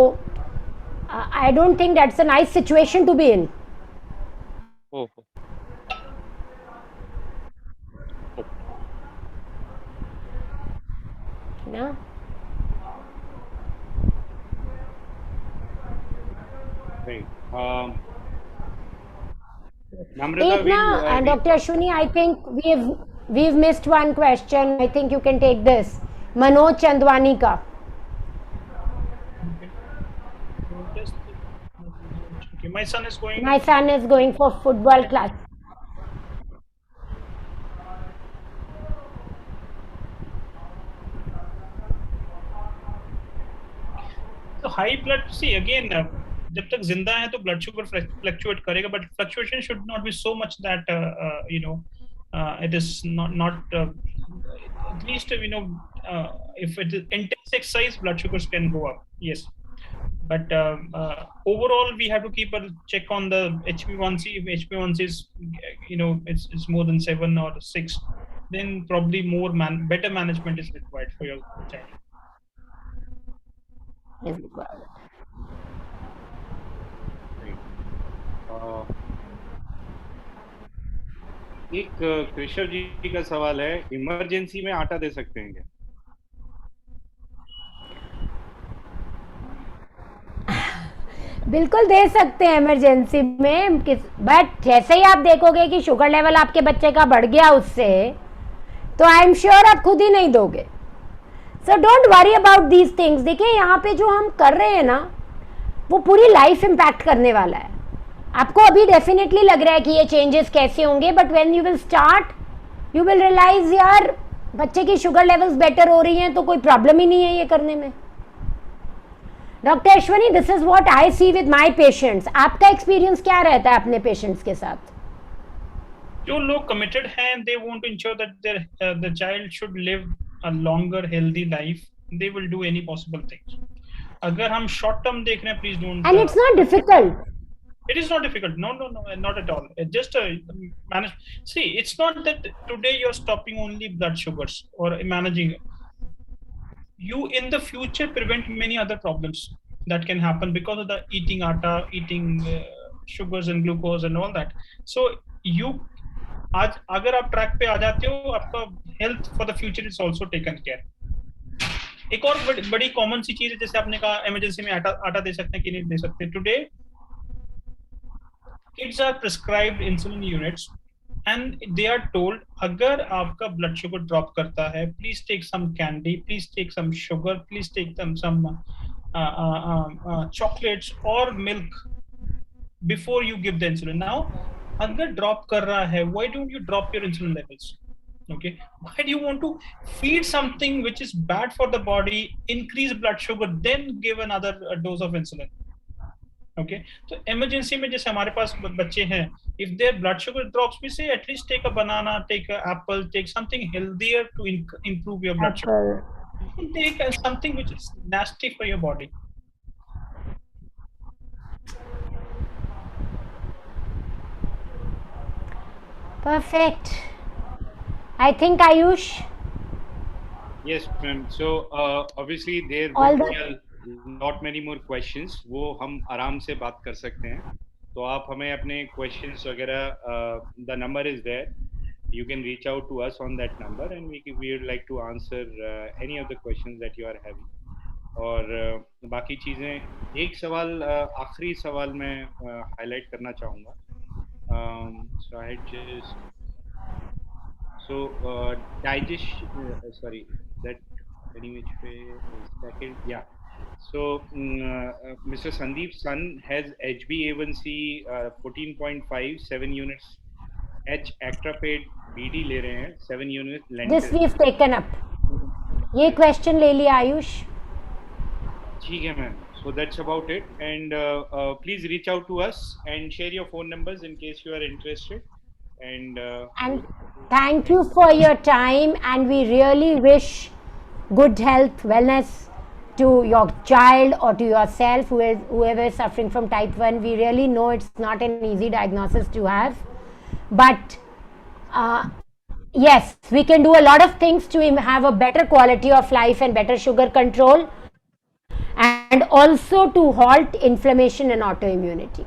I don't think that's a nice situation to be in. ना? Right. Take na, Dr. Ashwini, I think we've missed one question. I think you can take this. Manoj Chandwani ka. Okay, my son is going for football class. So high blood, see again, जब तक जिंदा है तो blood sugar fluctuate करेगा, but fluctuation should not be so much that it is not at least if it is intense exercise, blood sugars can go up, yes, but overall we have to keep a check on the HbA1c. If HbA1c is it's more than 7 or 6, then probably better management is required for your child. एक कृष्ण जी का सवाल है, emergency में आटा दे सकते हैं क्या? बिल्कुल दे सकते हैं इमरजेंसी में, बट जैसे ही आप देखोगे कि शुगर लेवल आपके बच्चे का बढ़ गया उससे, तो आई एम श्योर आप खुद ही नहीं दोगे. So don't worry about these things. देखिए यहाँ पे जो हम कर रहे हैं ना, वो पूरी लाइफ इम्पैक्ट करने वाला है. आपको अभी डेफिनेटली लग रहा है कि ये चेंजेस कैसे होंगे, but when you will start you will realise यार बच्चे की शुगर लेवल्स बेटर हो रही हैं, तो कोई प्रॉब्लम ही नहीं है ये करने में. Doctor Ashwani, this is what I see with my patients. आपका एक्सपीरियंस क्या रहता है अपने पेशेंट्स के साथ? जो लोग कमिटेड हैं, they want to ensure that the child should live a longer healthy life, they will do any possible things. अगर हम शॉर्ट टर्म देख रहे हैं, please don't. And it's not difficult. It is not difficult. No, not at all. It just manage. See, it's not that today you're stopping only blood sugars or managing. You in the future prevent many other problems that can happen because of the eating atta, eating sugars and glucose and all that. So you, आज अगर आप track पे आ जाते हो, आपका health for the future is also taken care. एक और बड़ी कॉमन सी चीज है, जैसे आपने कहा इमरजेंसी में आटा दे सकते हैं कि नहीं दे सकते. Today kids are prescribed insulin units and they are told अगर आपका blood sugar drop करता है, please take some candy, please take some sugar, please take some chocolates or milk before you give the insulin. Now अगर drop कर रहा है, why don't you drop your insulin levels? Okay, why do you want to feed something which is bad for the body, increase blood sugar, then give another dose of insulin? Okay तो emergency में जैसे हमारे पास बच्चे हैं, if their blood sugar drops, we say at least take a banana, take an apple, take something healthier to improve your blood sugar. Don't take something which is nasty for your body. Perfect. I think Ayush. Yes, ma'am. So obviously there All will be not many more questions. वो हम आराम से बात कर सकते हैं. तो आप हमें अपने questions वगैरह the number is there. You can reach out to us on that number, and we would like to answer any of the questions that you are having. और बाकी चीजें एक सवाल आखिरी सवाल मैं highlight करना चाहूँगा. So I had just sorry, that any which way is second, yeah. So Mr. Sandeep's son has HbA1c 14.5, 7 units. H actrapate BD ले रहे हैं 7 units. This we've taken up. ये question ले लिया आयुष. ठीक है ma'am. So that's about it, and please reach out to us and share your phone numbers in case you are interested. And thank you for your time, and we really wish good health, wellness to your child or to yourself, whoever is suffering from type 1. We really know it's not an easy diagnosis to have, but yes, we can do a lot of things to have a better quality of life and better sugar control, and also to halt inflammation and autoimmunity.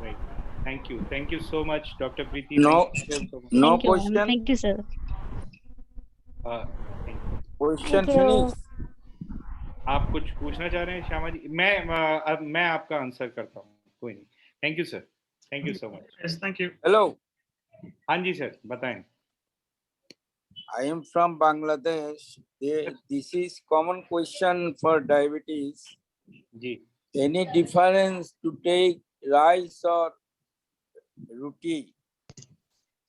Right. Thank you so much, Dr. Preeti. No, no Thank you, question. Thank you, sir. Question Thank you. finish. आप कुछ पूछना चाह रहे हैं श्यामा जी? मैं आपका answer करता हूँ. कोई नहीं. Thank you sir. Thank you so much. Yes, thank you. Hello, हाँ जी सर, बताएं. I am from Bangladesh. This is common question for diabetes. जी. Any difference to take rice or roti?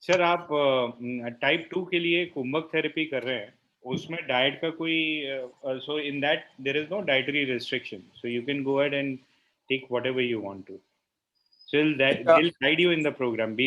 Sir आप type 2 के लिए कुंभक therapy कर रहे हैं, उसमें डाइट का कोई so in that there is no dietary restriction, so you can go ahead and take whatever you want to. So they'll guide you in the program. Be